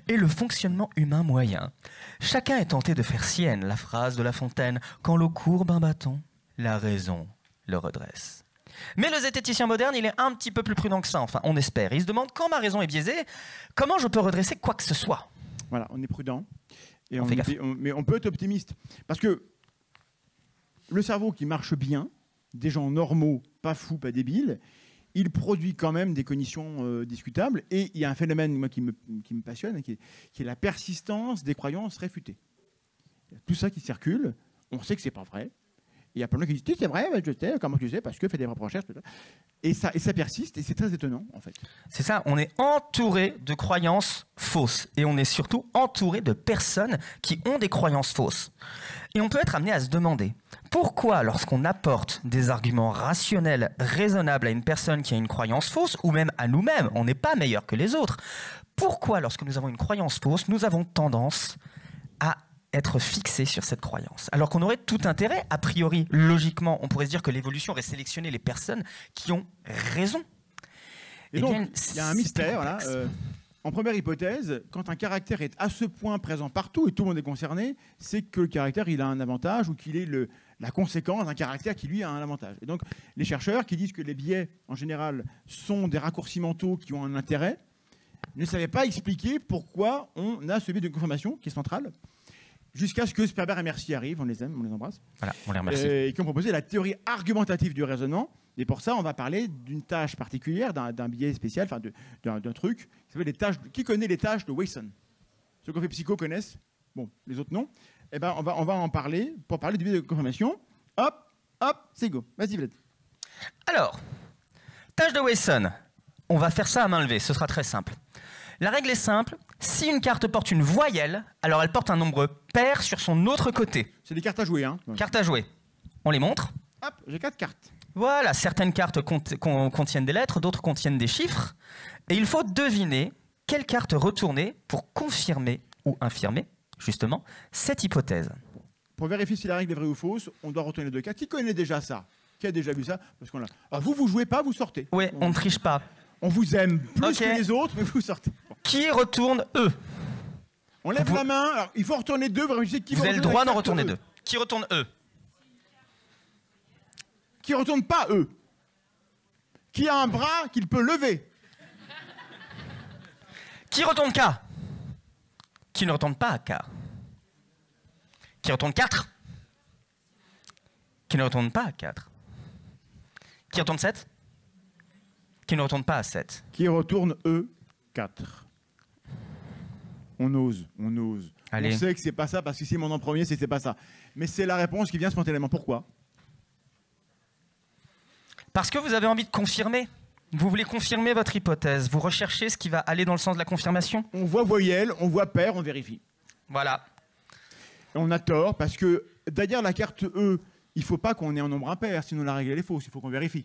et le fonctionnement humain moyen. Chacun est tenté de faire sienne la phrase de La Fontaine « Quand l'eau courbe un bâton, la raison le redresse ». Mais le zététicien moderne, il est un petit peu plus prudent que ça, enfin, on espère. Il se demande, quand ma raison est biaisée, comment je peux redresser quoi que ce soit? Voilà, on est prudent. Et mais on peut être optimiste. Parce que le cerveau qui marche bien, des gens normaux, pas fous, pas débiles, il produit quand même des cognitions discutables. Et il y a un phénomène moi, qui me passionne, qui est la persistance des croyances réfutées. Tout ça qui circule, on sait que c'est pas vrai. Il y a plein de gens qui disent c'est vrai, je sais, comment tu sais, parce que fais des propres recherches. Et ça persiste, et c'est très étonnant, en fait. C'est ça, on est entouré de croyances fausses. Et on est surtout entouré de personnes qui ont des croyances fausses. Et on peut être amené à se demander, pourquoi lorsqu'on apporte des arguments rationnels, raisonnables à une personne qui a une croyance fausse, ou même à nous-mêmes, on n'est pas meilleur que les autres, pourquoi lorsque nous avons une croyance fausse, nous avons tendance à être fixé sur cette croyance. Alors qu'on aurait tout intérêt, a priori, logiquement, on pourrait se dire que l'évolution aurait sélectionné les personnes qui ont raison. Et donc, il y a un mystère. Voilà, en première hypothèse, quand un caractère est à ce point présent partout et tout le monde est concerné, c'est que le caractère il a un avantage ou qu'il est la conséquence d'un caractère qui, lui, a un avantage. Et donc, les chercheurs qui disent que les biais, en général, sont des raccourcis mentaux qui ont un intérêt, ne savaient pas expliquer pourquoi on a ce biais de confirmation qui est central. Jusqu'à ce que Sperber et Mercier arrivent, on les aime, on les embrasse. Voilà, on les remercie. Et qui ont proposé la théorie argumentative du raisonnement. Et pour ça, on va parler d'une tâche particulière, d'un biais spécial, enfin d'un truc qui s'appelle les tâches. Qui connaît les tâches de Wason? Ceux qui ont fait psycho connaissent. Bon, les autres non. Eh ben, on va en parler pour parler du biais de confirmation. Hop, c'est go. Vas-y, Vlad. Alors, tâche de Wason. On va faire ça à main levée, ce sera très simple. La règle est simple. Si une carte porte une voyelle, alors elle porte un nombre pair sur son autre côté. C'est des cartes à jouer, hein. Cartes à jouer. On les montre. Hop, j'ai 4 cartes. Voilà, certaines cartes contiennent des lettres, d'autres contiennent des chiffres. Et il faut deviner quelle carte retourner pour confirmer ou infirmer, justement, cette hypothèse. Pour vérifier si la règle est vraie ou fausse, on doit retourner 2 cartes. Qui connaît déjà ça? Qui a déjà vu ça? Parce qu'on a... Alors vous jouez pas, vous sortez. Oui, on ne triche pas. On vous aime plus que les autres, mais vous sortez. Bon. Qui retourne E? On lève la main. Alors, il faut retourner 2. Vous avez le droit d'en retourner 2. Qui retourne E? Qui retourne pas E? Qui a un bras qu'il peut lever? Qui retourne K? Qui ne retourne pas K? Qui retourne 4? Qui ne retourne pas 4? Qui retourne 7? Qui ne retourne pas à 7. Qui retourne E4. On ose. Allez. On sait que c'est pas ça, parce que si mon en premier, c'est pas ça. Mais c'est la réponse qui vient spontanément. Pourquoi? Parce que vous avez envie de confirmer. Vous voulez confirmer votre hypothèse. Vous recherchez ce qui va aller dans le sens de la confirmation. On voit voyelle, on voit paire, on vérifie. Voilà. Et on a tort, parce que derrière la carte E, il ne faut pas qu'on ait un nombre impair, sinon la règle elle est fausse, il faut qu'on vérifie.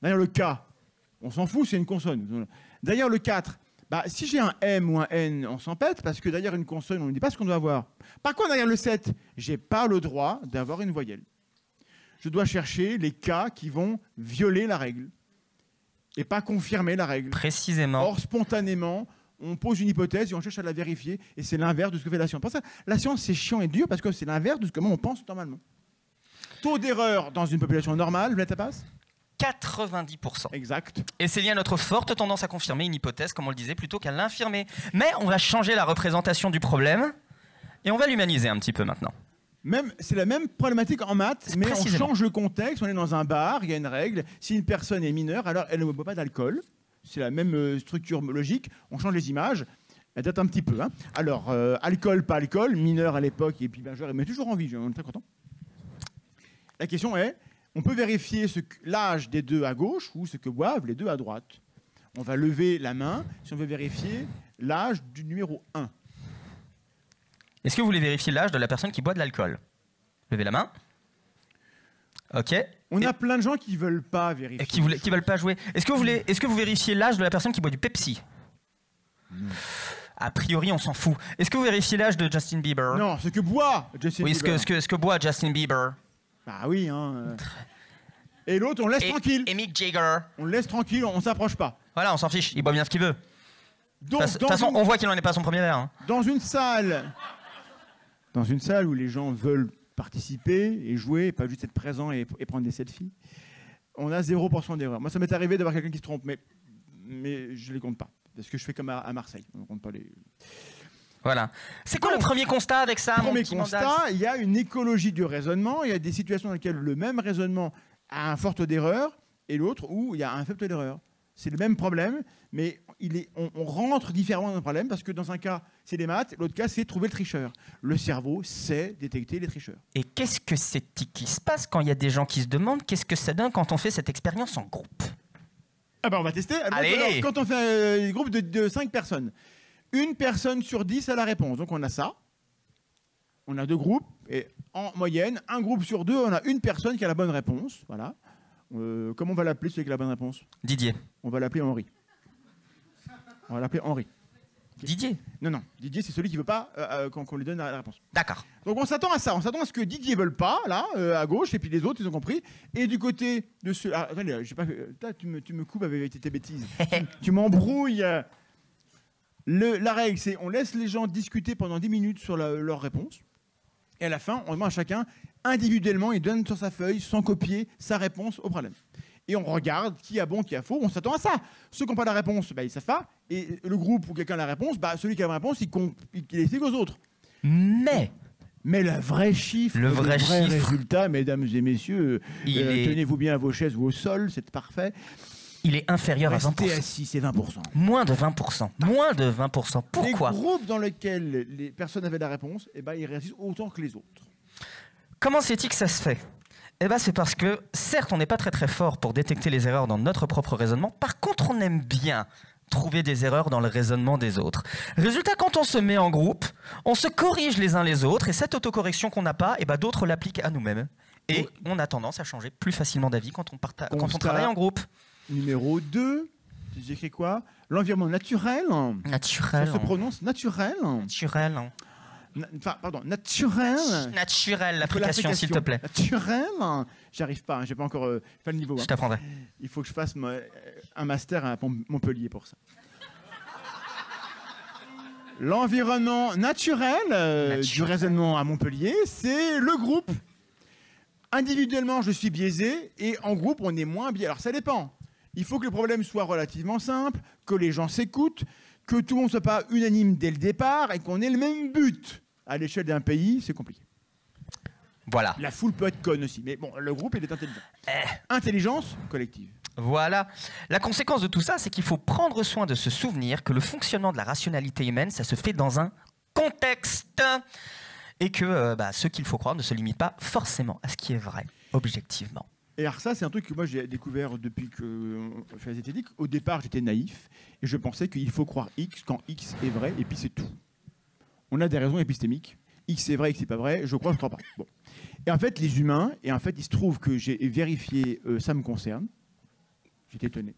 Derrière le K, on s'en fout, c'est une consonne. Derrière le 4, bah, si j'ai un M ou un N, on s'en pète, parce que derrière une consonne, on ne dit pas ce qu'on doit avoir. Par contre, derrière le 7, je n'ai pas le droit d'avoir une voyelle. Je dois chercher les cas qui vont violer la règle et pas confirmer la règle. Précisément. Or, spontanément, on pose une hypothèse et on cherche à la vérifier, et c'est l'inverse de ce que fait la science. Pour ça, la science, c'est chiant et dur, parce que c'est l'inverse de ce que on pense normalement. Taux d'erreur dans une population normale, Vlad Tapas? 90%. Exact. Et c'est lié à notre forte tendance à confirmer une hypothèse, comme on le disait, plutôt qu'à l'infirmer. Mais on va changer la représentation du problème et on va l'humaniser un petit peu maintenant. C'est la même problématique en maths, mais on change le contexte. On est dans un bar, il y a une règle. Si une personne est mineure, alors elle ne boit pas d'alcool. C'est la même structure logique. On change les images. Elle date un petit peu. Hein. Alors, alcool, pas alcool, mineur à l'époque, et puis majeur, mais toujours en vie. On est très content. La question est, on peut vérifier l'âge des deux à gauche ou ce que boivent les deux à droite. On va lever la main si on veut vérifier l'âge du numéro 1. Est-ce que vous voulez vérifier l'âge de la personne qui boit de l'alcool? Levez la main. Ok. On a plein de gens qui ne veulent pas vérifier. Et qui veulent pas jouer. Est-ce que vous vérifiez l'âge de la personne qui boit du Pepsi? A priori, on s'en fout. Est-ce que vous vérifiez l'âge de Justin Bieber? Non, ce que boit Justin Bieber. Oui, ce que boit Justin Bieber. Ah oui, hein. Et l'autre, on laisse tranquille. Et Mick Jagger. On le laisse tranquille, on s'approche pas. Voilà, on s'en fiche, il boit bien ce qu'il veut. Donc, De toute façon, on voit qu'il n'en est pas à son premier verre. Hein. Dans une salle où les gens veulent participer et jouer, pas juste être présent et prendre des selfies, on a 0% d'erreur. Moi, ça m'est arrivé d'avoir quelqu'un qui se trompe, mais je les compte pas. Parce que je fais comme à Marseille. On compte pas les... Voilà. C'est quoi le premier constat avec ça, Premier constat, il y a une écologie du raisonnement. Il y a des situations dans lesquelles le même raisonnement a un fort taux d'erreur et l'autre où il y a un faible taux d'erreur. C'est le même problème, mais on rentre différemment dans le problème parce que dans un cas, c'est les maths, l'autre cas, c'est trouver le tricheur. Le cerveau sait détecter les tricheurs. Et qu'est-ce que c'est qui se passe quand il y a des gens qui se demandent qu'est-ce que ça donne quand on fait cette expérience en groupe? Ah ben on va tester. Allez. Alors, quand on fait un groupe de 5 personnes, 1 personne sur 10 a la réponse. Donc on a ça. On a 2 groupes. Et en moyenne, 1 groupe sur 2, on a 1 personne qui a la bonne réponse. Voilà. Comment on va l'appeler celui qui a la bonne réponse? Didier. On va l'appeler Henri. On va l'appeler Henri. Didier? Non. Didier, c'est celui qui ne veut pas qu'on lui donne la réponse. D'accord. Donc on s'attend à ça. On s'attend à ce que Didier ne veuille pas, là, à gauche, et puis les autres, ils ont compris. Et du côté de ceux... Ah, attendez, j'ai pas... tu me coupes avec tes bêtises. Tu m'embrouilles. La règle, c'est on laisse les gens discuter pendant 10 minutes sur leur réponse. Et à la fin, on demande à chacun, individuellement, il donne sur sa feuille, sans copier, sa réponse au problème. Et on regarde qui a bon, qui a faux. On s'attend à ça. Ceux qui n'ont pas la réponse, ils savent pas. Et le groupe où quelqu'un a la réponse, celui qui a la réponse, il explique aux autres. Mais le vrai chiffre, le vrai résultat, mesdames et messieurs, tenez-vous bien à vos chaises ou au sol, c'est parfait. Il est inférieur à 20%. Restez assis, c'est 20%. Moins de 20%. Moins de 20%. Pourquoi? Les groupes dans lesquels les personnes avaient la réponse, ils réussissent autant que les autres. Comment c'est-il que ça se fait? C'est parce que, certes, on n'est pas très fort pour détecter les erreurs dans notre propre raisonnement. Par contre, on aime bien trouver des erreurs dans le raisonnement des autres. Résultat, quand on se met en groupe, on se corrige les uns les autres. Et cette autocorrection qu'on n'a pas, d'autres l'appliquent à nous-mêmes. Et on a tendance à changer plus facilement d'avis quand on travaille en groupe. Numéro 2, j'écris quoi? L'environnement naturel. Naturel. Ça se prononce naturel. Naturel. Pardon, naturel. Naturel, l'application, s'il te plaît. Naturel. J'arrive pas, j'ai pas encore pas le niveau. Je t'apprendrai. Il faut que je fasse un master à Montpellier pour ça. L'environnement naturel du raisonnement à Montpellier, c'est le groupe. Individuellement, je suis biaisé et en groupe, on est moins biaisé. Alors ça dépend. Il faut que le problème soit relativement simple, que les gens s'écoutent, que tout le monde ne soit pas unanime dès le départ et qu'on ait le même but. À l'échelle d'un pays, c'est compliqué. Voilà. La foule peut être conne aussi, mais bon, le groupe, il est intelligent. Intelligence collective. Voilà. La conséquence de tout ça, c'est qu'il faut prendre soin de se souvenir que le fonctionnement de la rationalité humaine, ça se fait dans un contexte. Et que ce qu'il faut croire ne se limite pas forcément à ce qui est vrai, objectivement. Et alors ça, c'est un truc que moi j'ai découvert depuis que je fais la zététique. Au départ, j'étais naïf et je pensais qu'il faut croire X quand X est vrai et puis c'est tout. On a des raisons épistémiques. X est vrai, X n'est pas vrai, je crois pas. Bon. Et en fait, les humains, il se trouve que j'ai vérifié, ça me concerne. J'étais étonné.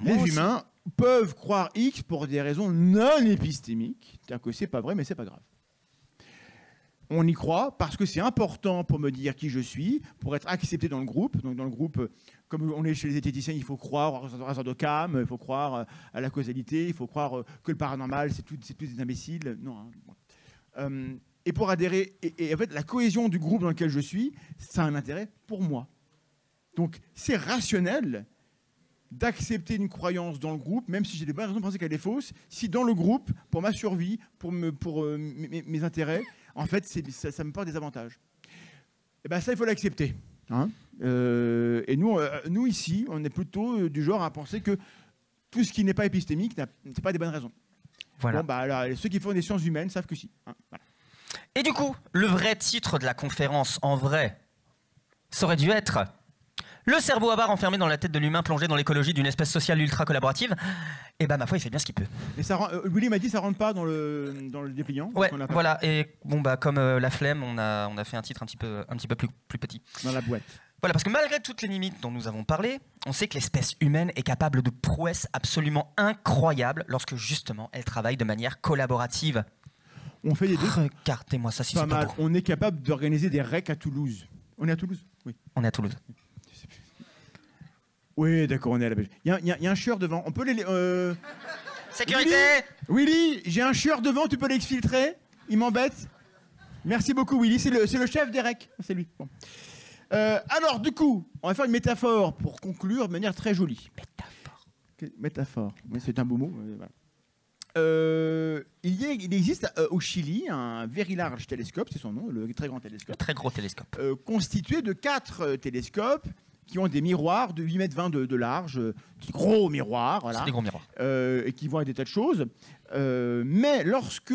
Les humains peuvent croire X pour des raisons non épistémiques. C'est-à-dire que c'est pas vrai, mais c'est pas grave. On y croit parce que c'est important pour me dire qui je suis, pour être accepté dans le groupe. Donc dans le groupe, comme on est chez les zététiciens, il faut croire au réseau Occam, il faut croire à la causalité, il faut croire que le paranormal, c'est tous des imbéciles. Non. Et pour adhérer, et en fait, la cohésion du groupe dans lequel je suis, ça a un intérêt pour moi. Donc c'est rationnel d'accepter une croyance dans le groupe, même si j'ai des bonnes raisons de penser qu'elle est fausse, si dans le groupe, pour ma survie, pour mes intérêts, en fait, ça me porte des avantages. Et ça, il faut l'accepter. Hein, et nous, ici, on est plutôt du genre à penser que tout ce qui n'est pas épistémique, c'est pas des bonnes raisons. Voilà. Bon, alors, ceux qui font des sciences humaines savent que si. Hein, voilà. Et du coup, le vrai titre de la conférence, en vrai, ça aurait dû être « Le cerveau avare enfermé dans la tête de l'humain plongé dans l'écologie d'une espèce sociale ultra collaborative ». Et ma foi, il fait bien ce qu'il peut. Et Willy m'a dit que ça rentre pas dans le dépliant. Ouais, voilà. Et comme la flemme, on a fait un titre un petit peu plus petit. Dans la boîte. Voilà, parce que malgré toutes les limites dont nous avons parlé, on sait que l'espèce humaine est capable de prouesses absolument incroyables lorsque justement elle travaille de manière collaborative. On fait des deux. Regardez-moi ça, si c'est pas beau. On est capable d'organiser des recs à Toulouse. On est à Toulouse? Oui. On est à Toulouse. Oui, d'accord, on est à la pêche. Il y a un chieur devant. On peut les... Sécurité! Willy, j'ai un chieur devant, tu peux l'exfiltrer? Il m'embête. Merci beaucoup, Willy. C'est le chef des recs. C'est lui. Bon. Alors, du coup, on va faire une métaphore pour conclure de manière très jolie. Métaphore. Mais c'est un beau mot. Voilà. Il existe au Chili un Very Large Telescope, c'est son nom, le très grand télescope. Le très gros télescope. Constitué de 4 télescopes qui ont des miroirs de 8,20 m de large, des gros miroirs, voilà, C'est des gros miroirs. Et qui voient des tas de choses. Mais lorsque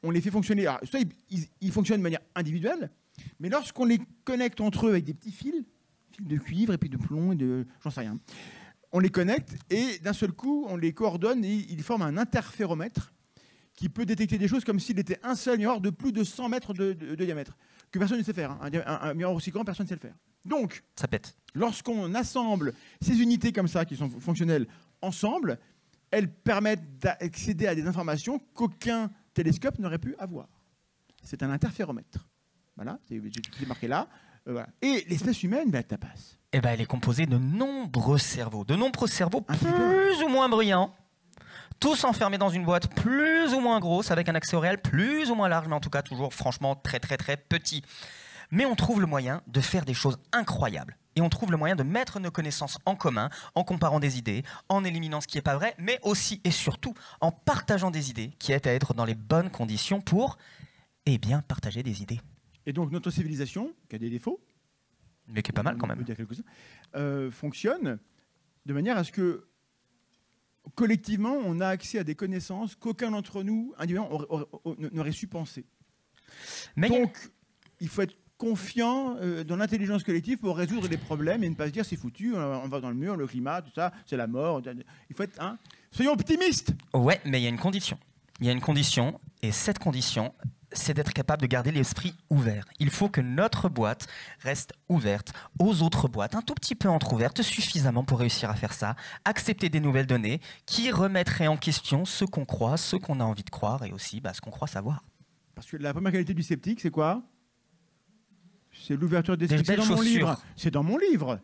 on les fait fonctionner, alors, soit ils fonctionnent de manière individuelle, mais lorsqu'on les connecte entre eux avec des petits fils de cuivre et puis de plomb et de... j'en sais rien, on les connecte et d'un seul coup, on les coordonne et ils forment un interféromètre qui peut détecter des choses comme s'il était un seul miroir de plus de 100 mètres de diamètre, que personne ne sait faire. Hein. Un miroir aussi grand, personne ne sait le faire. Donc, Ça pète. lorsqu'on assemble ces unités comme ça, qui sont fonctionnelles, ensemble, elles permettent d'accéder à des informations qu'aucun télescope n'aurait pu avoir. C'est un interféromètre. Voilà, c'est marqué là. Voilà. Et l'espèce humaine, la tapasse. Eh ben, elle est composée de nombreux cerveaux. De nombreux cerveaux plus ou moins bruyants. Tous enfermés dans une boîte plus ou moins grosse, avec un accès au réel plus ou moins large, mais en tout cas toujours franchement très très très petit. Mais on trouve le moyen de faire des choses incroyables. Et on trouve le moyen de mettre nos connaissances en commun, en comparant des idées, en éliminant ce qui n'est pas vrai, mais aussi et surtout en partageant des idées qui aident à être dans les bonnes conditions pour, eh bien, partager des idées. Et donc notre civilisation, qui a des défauts, Mais qui est pas mal quand on même. peut dire quelques-uns, fonctionne de manière à ce que collectivement, on a accès à des connaissances qu'aucun d'entre nous, individuellement, n'aurait su penser. Mais Donc, il faut être confiant dans l'intelligence collective pour résoudre les problèmes et ne pas se dire c'est foutu, on va dans le mur, le climat, tout ça, c'est la mort. Il faut être... Soyons optimistes. ouais, mais il y a une condition. Il y a une condition, et cette condition, c'est d'être capable de garder l'esprit ouvert. Il faut que notre boîte reste ouverte aux autres boîtes, un tout petit peu entrouverte, suffisamment pour réussir à faire ça, accepter des nouvelles données qui remettraient en question ce qu'on croit, ce qu'on a envie de croire, et aussi ce qu'on croit savoir. Parce que la première qualité du sceptique, c'est quoi? C'est l'ouverture d'esprit. Des C'est belles dans mon chaussures. livre. C'est dans mon livre.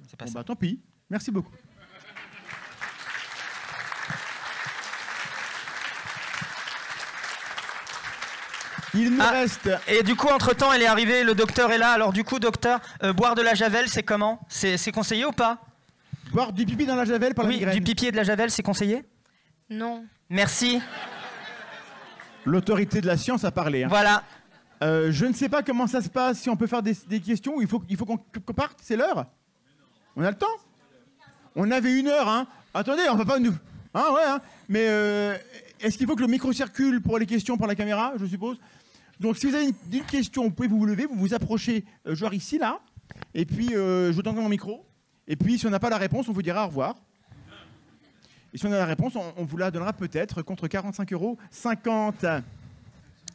C'est pas Bon ça. bah tant pis. Merci beaucoup. Il nous reste... Et du coup, entre-temps, elle est arrivée, le docteur est là. Alors du coup, docteur, boire de la javel, c'est comment? C'est conseillé ou pas? Boire du pipi dans la javel par la Oui, migraine. du pipi et de la javel, c'est conseillé? Non. Merci. L'autorité de la science a parlé. Hein. Voilà. Je ne sais pas comment ça se passe, si on peut faire des questions, il faut qu'on parte, c'est l'heure. On a le temps. On avait 1 heure, hein. Attendez, on va pas nous... Hein, ouais, hein. Mais est-ce qu'il faut que le micro circule pour les questions par la caméra, je suppose? Donc si vous avez une question, vous pouvez vous lever, vous vous approchez, genre ici, là, et puis je vous donne mon micro. Et puis si on n'a pas la réponse, on vous dira au revoir. Et si on a la réponse, on vous la donnera peut-être contre 45,50 €.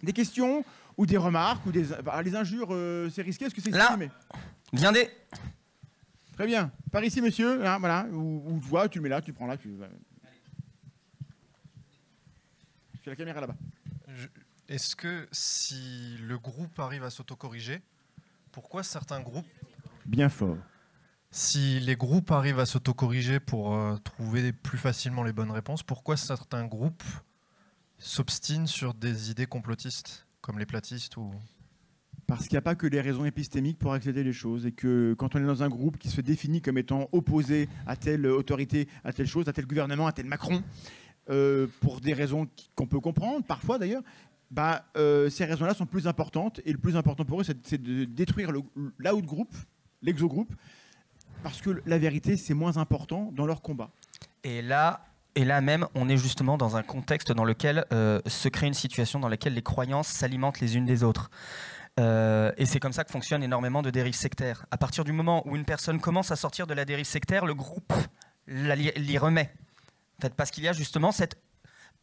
Des questions ou des remarques ou des... les injures, c'est risqué, est-ce que c'est Là. mais... Viendez. Très bien. Par ici, monsieur. Hein, voilà. Ou tu vois, tu le mets là, tu le prends là. C'est la caméra là-bas. Est-ce que si le groupe arrive à s'autocorriger, pourquoi certains groupes... Bien fort. Si les groupes arrivent à s'autocorriger pour trouver plus facilement les bonnes réponses, pourquoi certains groupes s'obstinent sur des idées complotistes, comme les platistes ou... Parce qu'il n'y a pas que les raisons épistémiques pour accéder les choses. Et que quand on est dans un groupe qui se définit comme étant opposé à telle autorité, à telle chose, à tel gouvernement, à tel Macron, pour des raisons qu'on peut comprendre, parfois d'ailleurs, ces raisons-là sont plus importantes. Et le plus important pour eux, c'est de détruire l'out-group, l'exogroupe, parce que la vérité, c'est moins important dans leur combat. Et là même, on est justement dans un contexte dans lequel se crée une situation dans laquelle les croyances s'alimentent les unes des autres. Et c'est comme ça que fonctionnent énormément de dérives sectaires. À partir du moment où une personne commence à sortir de la dérive sectaire, le groupe l'y remet. En fait, parce qu'il y a justement cette,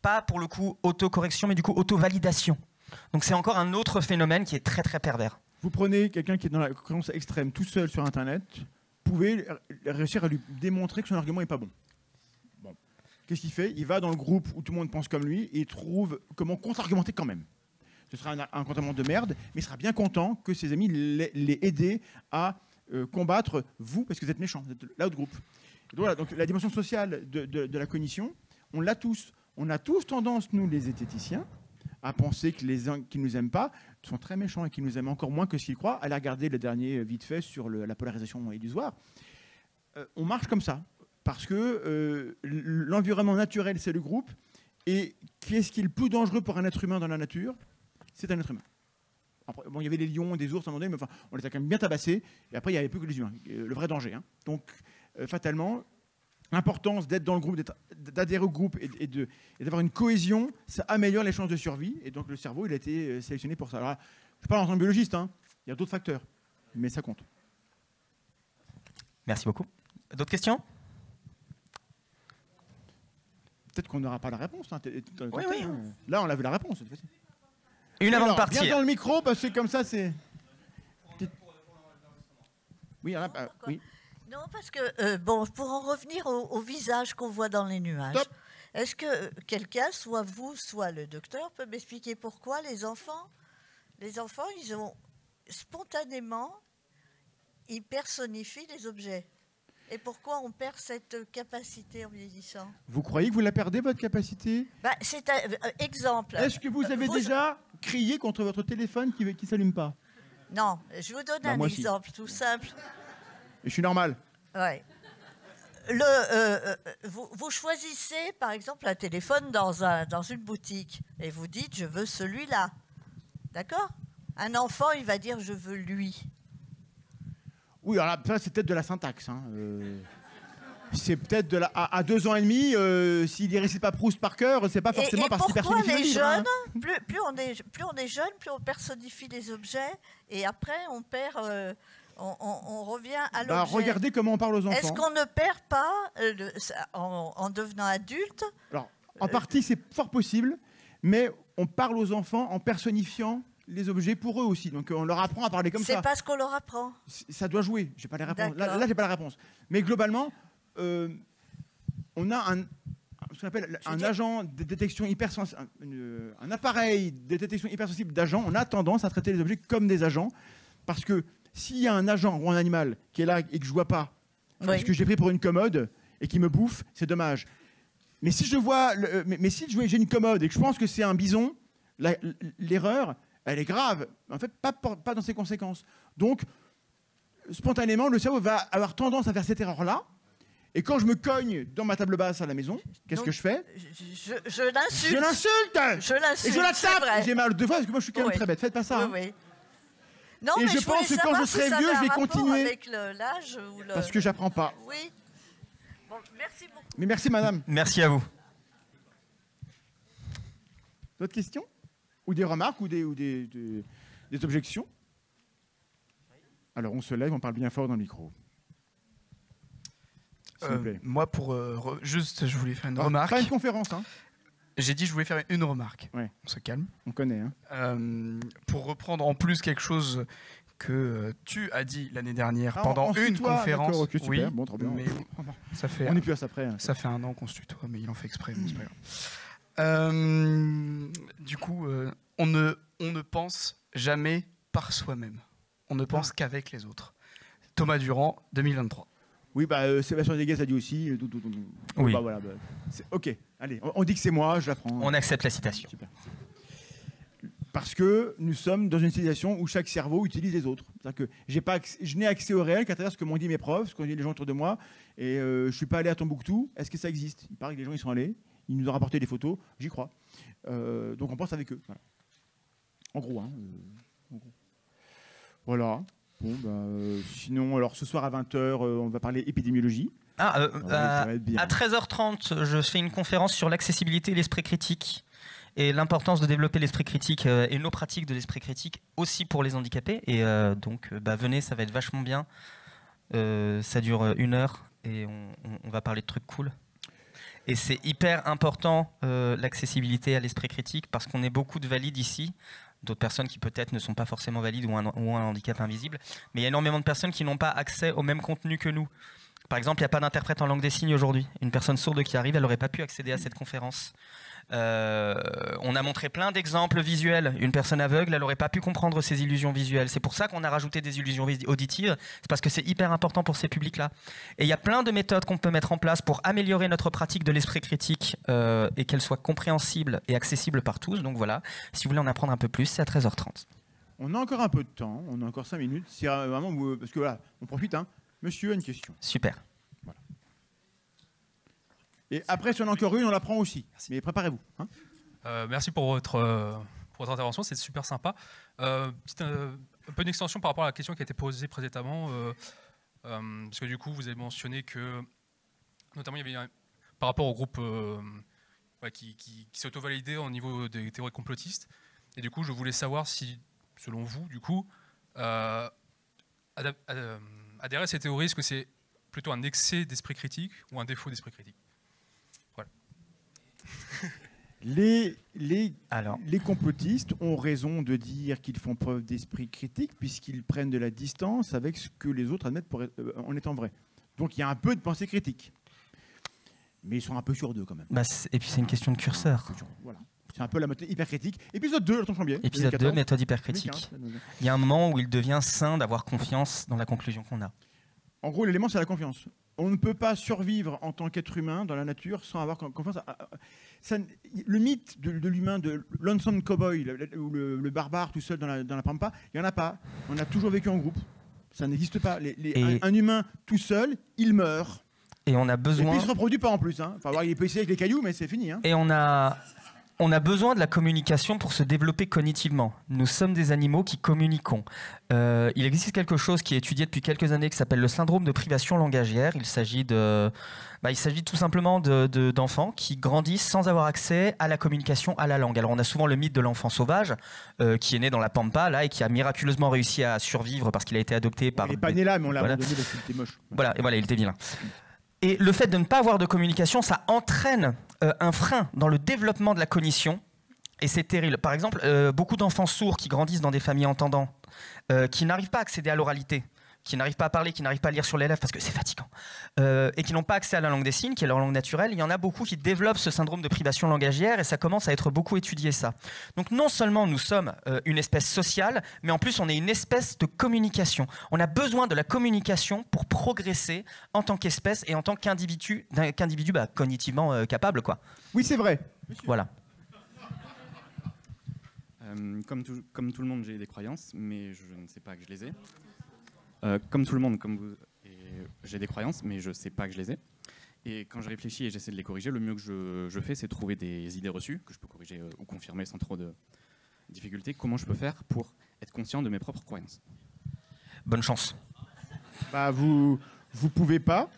pas pour le coup autocorrection, mais du coup auto-validation. Donc c'est encore un autre phénomène qui est très très pervers. Vous prenez quelqu'un qui est dans la croyance extrême tout seul sur Internet, vous pouvez réussir à lui démontrer que son argument n'est pas bon. Bon. Qu'est-ce qu'il fait? Il va dans le groupe où tout le monde pense comme lui et il trouve comment contre-argumenter quand même. Ce sera un contre-argument de merde, mais il sera bien content que ses amis l'aient aidé à combattre vous parce que vous êtes méchants, vous êtes l'autre groupe. Donc, voilà, donc la dimension sociale de la cognition, on l'a tous. On a tous tendance, nous les zététiciens, à penser que les uns qui ne nous aiment pas sont très méchants et qui nous aiment encore moins que ce qu'ils croient. Allez regarder le dernier vite fait sur la polarisation illusoire. On marche comme ça, parce que l'environnement naturel, c'est le groupe. Et qu'est-ce qui est le plus dangereux pour un être humain dans la nature? C'est un être humain. Après, bon, il y avait les lions, des ours à un moment donné, mais enfin, on les a quand même bien tabassés. Et après, il n'y avait plus que les humains. Le vrai danger. Hein. Donc, fatalement, l'importance d'être dans le groupe, d'adhérer au groupe et d'avoir une cohésion, ça améliore les chances de survie. Et donc, le cerveau, il a été sélectionné pour ça. Alors là, je ne suis pas en tant que biologiste. Hein. Il y a d'autres facteurs. Mais ça compte. Merci beaucoup. D'autres questions? Peut-être qu'on n'aura pas la réponse. Hein. Oui. Là, on a vu la réponse cette fois-ci. Une avant de Viens partir. dans le micro, parce que comme ça, c'est... Oui, oui. Non, parce que, bon, pour en revenir au visage qu'on voit dans les nuages, Stop. est-ce que quelqu'un, soit vous, soit le docteur, peut m'expliquer pourquoi les enfants, ils ont spontanément, ils personnifient les objets? Et pourquoi on perd cette capacité en vieillissant? Vous croyez que vous la perdez, votre capacité? C'est un exemple. Est-ce que vous avez déjà crié contre votre téléphone qui ne s'allume pas? Non, je vous donne un moi aussi. exemple tout simple. Et je suis normal. Ouais. Vous choisissez, par exemple, un téléphone dans une boutique et vous dites « je veux celui-là ». D'accord? Un enfant, il va dire « je veux lui ». Oui, alors là, ça, c'est peut-être de la syntaxe. Hein. C'est peut-être de à 2 ans et demi, s'il ne récite pas Proust par cœur, c'est pas forcément parce qu'il personnifie le livre. Jeunes, hein. plus on est jeune, plus on personnifie les objets et après on perd, on revient à l'objet. Regardez comment on parle aux enfants. Est-ce qu'on ne perd pas en devenant adulte? Alors, en partie, c'est fort possible, mais on parle aux enfants en personnifiant les objets pour eux aussi. Donc on leur apprend à parler comme ça. C'est pas ce qu'on leur apprend. Ça doit jouer. J'ai pas les réponses. D'accord. Là j'ai pas la réponse. Mais globalement, on a ce qu'on appelle un agent de détection hypersensible, un appareil de détection hypersensible d'agents. On a tendance à traiter les objets comme des agents, parce que s'il y a un agent ou un animal qui est là et que je vois pas, parce que j'ai pris pour une commode et qui me bouffe, c'est dommage. Mais si je vois, mais si j'ai une commode et que je pense que c'est un bison, l'erreur, elle est grave. En fait, pas dans ses conséquences. Donc, spontanément, le cerveau va avoir tendance à faire cette erreur-là. Et quand je me cogne dans ma table basse à la maison, qu'est-ce que je fais? Je l'insulte. Je l'insulte. Je l'insulte. Et je la c'est tape. vrai. J'ai mal 2 fois parce que moi, je suis quand même très bête. Faites pas ça. Oui, hein. oui. Non, Et mais je pense que quand je serai vieux, je vais continuer. Avec l'âge ou le... Parce que j'apprends pas. Oui. Bon, merci beaucoup. Mais merci, madame. Merci à vous. D'autres questions? Ou des remarques ou des objections? Alors, on se lève, on parle bien fort dans le micro. S'il vous plaît. Moi, juste, je voulais faire une Alors, remarque. Pas une conférence, hein. J'ai dit je voulais faire une remarque. Ouais. On se calme. On connaît. Hein. Pour reprendre en plus quelque chose que tu as dit l'année dernière pendant on se une tutoie, conférence. d'accord, ok, super. Oui, Bon, trop bien. mais ça fait On n'est plus à ça près. Hein. ça fait 1 an qu'on se tutoie, mais il en fait exprès. Bon, c'est pas grave. Du coup, on ne pense jamais par soi-même. On ne pense qu'avec les autres. Thomas Durand, 2023. Oui, Sébastien Deguez a dit aussi. Oui. Voilà, ok, allez, on dit que c'est moi, je l'apprends. On accepte la citation. Super. Parce que nous sommes dans une civilisation où chaque cerveau utilise les autres. C'est-à-dire que je n'ai accès au réel qu'à travers ce que m'ont dit mes profs, ce qu'ont dit les gens autour de moi. Et je ne suis pas allé à Tombouctou. Est-ce que ça existe? Il paraît que les gens y sont allés. Ils nous ont rapporté des photos. J'y crois. Donc on pense avec eux. Voilà. En gros. Hein, Voilà. Bon, sinon, alors ce soir à 20h, on va parler épidémiologie. À ça va être bien. 13h30, je fais une conférence sur l'accessibilité et l'esprit critique et l'importance de développer l'esprit critique et nos pratiques de l'esprit critique aussi pour les handicapés. Et donc, venez, ça va être vachement bien. Ça dure 1 heure et on va parler de trucs cool. Et c'est hyper important l'accessibilité à l'esprit critique parce qu'on est beaucoup de valides ici. D'autres personnes qui peut-être ne sont pas forcément valides ou un handicap invisible. Mais il y a énormément de personnes qui n'ont pas accès au même contenu que nous. Par exemple, il n'y a pas d'interprète en langue des signes aujourd'hui. Une personne sourde qui arrive, elle n'aurait pas pu accéder à cette conférence. On a montré plein d'exemples visuels. Une personne aveugle, elle n'aurait pas pu comprendre ces illusions visuelles. C'est pour ça qu'on a rajouté des illusions auditives. C'est parce que c'est hyper important pour ces publics-là. Et il y a plein de méthodes qu'on peut mettre en place pour améliorer notre pratique de l'esprit critique et qu'elle soit compréhensible et accessible par tous. Donc voilà, si vous voulez en apprendre un peu plus, c'est à 13h30. On a encore un peu de temps, on a encore 5 minutes. Si vraiment parce que voilà, on profite. Hein. Monsieur a une question. Super. Voilà. Et après, si on en a encore une, on la prend aussi. Merci. Mais préparez-vous. Hein. Merci pour votre intervention, c'est super sympa. Un peu une extension par rapport à la question qui a été posée précédemment, parce que du coup, vous avez mentionné que, notamment, il y avait par rapport au groupe qui s'auto-validait au niveau des théories complotistes. Et du coup, je voulais savoir si, selon vous, du coup, adhérer à ces théories, est-ce que c'est plutôt un excès d'esprit critique ou un défaut d'esprit critique? Voilà. Les complotistes ont raison de dire qu'ils font preuve d'esprit critique puisqu'ils prennent de la distance avec ce que les autres admettent en étant vrai. Donc il y a un peu de pensée critique. Mais ils sont un peu sur deux quand même. Et puis c'est une question de curseur. Voilà. C'est un peu la méthode hypercritique. Épisode 2, le tonton Chambier. Épisode 2, méthode hypercritique. Il y a un moment où il devient sain d'avoir confiance dans la conclusion qu'on a. En gros, l'élément, c'est la confiance. On ne peut pas survivre en tant qu'être humain dans la nature sans avoir confiance. Le mythe de l'humain, de Lonesome Cowboy, ou le barbare tout seul dans la pampa, il n'y en a pas. On a toujours vécu en groupe. Ça n'existe pas. Un humain tout seul, il meurt. Et on a besoin... Et puis il ne se reproduit pas en plus. Hein. Enfin, il peut essayer avec les cailloux, mais c'est fini. Hein. Et on a besoin de la communication pour se développer cognitivement. Nous sommes des animaux qui communiquons. Il existe quelque chose qui est étudié depuis quelques années qui s'appelle le syndrome de privation langagière. Il s'agit tout simplement d'enfants qui grandissent sans avoir accès à la communication, à la langue. Alors on a souvent le mythe de l'enfant sauvage qui est né dans la pampa là, et qui a miraculeusement réussi à survivre parce qu'il a été adopté par... Il n'est pas né là, mais on l'a abandonné parce qu'il était moche. Voilà, il était vilain. Et le fait de ne pas avoir de communication, ça entraîne un frein dans le développement de la cognition. Et c'est terrible. Par exemple, beaucoup d'enfants sourds qui grandissent dans des familles entendants, qui n'arrivent pas à accéder à l'oralité, qui n'arrivent pas à parler, qui n'arrivent pas à lire sur les lèvres parce que c'est fatigant, et qui n'ont pas accès à la langue des signes, qui est leur langue naturelle. Il y en a beaucoup qui développent ce syndrome de privation langagière et ça commence à être beaucoup étudié, ça. Donc non seulement nous sommes une espèce sociale, mais en plus on est une espèce de communication. On a besoin de la communication pour progresser en tant qu'espèce et en tant qu'individu cognitivement capable, quoi. Oui, c'est vrai. Voilà. Comme tout le monde, j'ai des croyances, mais je ne sais pas que je les ai. Comme tout le monde, comme vous, j'ai des croyances, mais je ne sais pas que je les ai. Et quand je réfléchis et j'essaie de les corriger, le mieux que je fais, c'est trouver des idées reçues que je peux corriger ou confirmer sans trop de difficultés. Comment je peux faire pour être conscient de mes propres croyances? Bonne chance. Vous pouvez pas.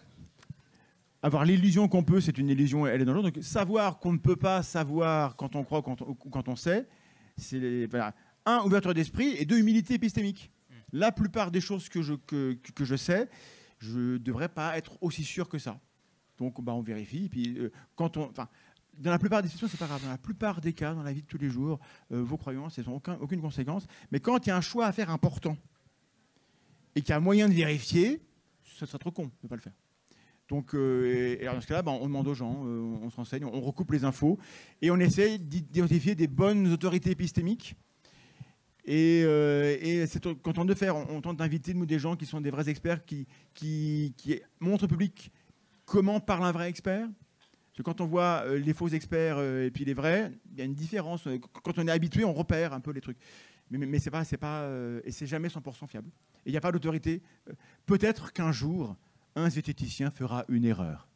Avoir l'illusion qu'on peut, c'est une illusion, elle est dans l'autre. Donc savoir qu'on ne peut pas savoir quand on croit ou quand on sait, c'est voilà. 1, ouverture d'esprit, et 2, humilité épistémique. La plupart des choses que je sais, je ne devrais pas être aussi sûr que ça. Donc on vérifie. Et puis, dans la plupart des situations, c'est pas grave. Dans la plupart des cas, dans la vie de tous les jours, vos croyances, elles n'ont aucune conséquence. Mais quand il y a un choix à faire important et qu'il y a moyen de vérifier, ça serait trop con de ne pas le faire. Donc, alors dans ce cas-là, on demande aux gens, on se renseigne, on recoupe les infos et on essaie d'identifier des bonnes autorités épistémiques. Et c'est quand on de faire, on tente d'inviter nous des gens qui sont des vrais experts, qui montrent au public comment parle un vrai expert. Parce que quand on voit les faux experts et puis les vrais, il y a une différence. Quand on est habitué, on repère un peu les trucs. Mais c'est pas, et c'est jamais 100% fiable. Et il n'y a pas d'autorité. Peut-être qu'un jour, un zététicien fera une erreur.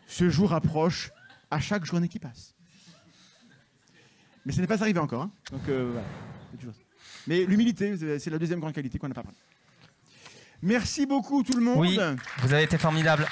Ce jour approche à chaque journée qui passe. Mais ça n'est pas arrivé encore. Hein. Donc, voilà. Mais l'humilité, c'est la deuxième grande qualité qu'on n'a pas appris. Merci beaucoup tout le monde. Oui, vous avez été formidable.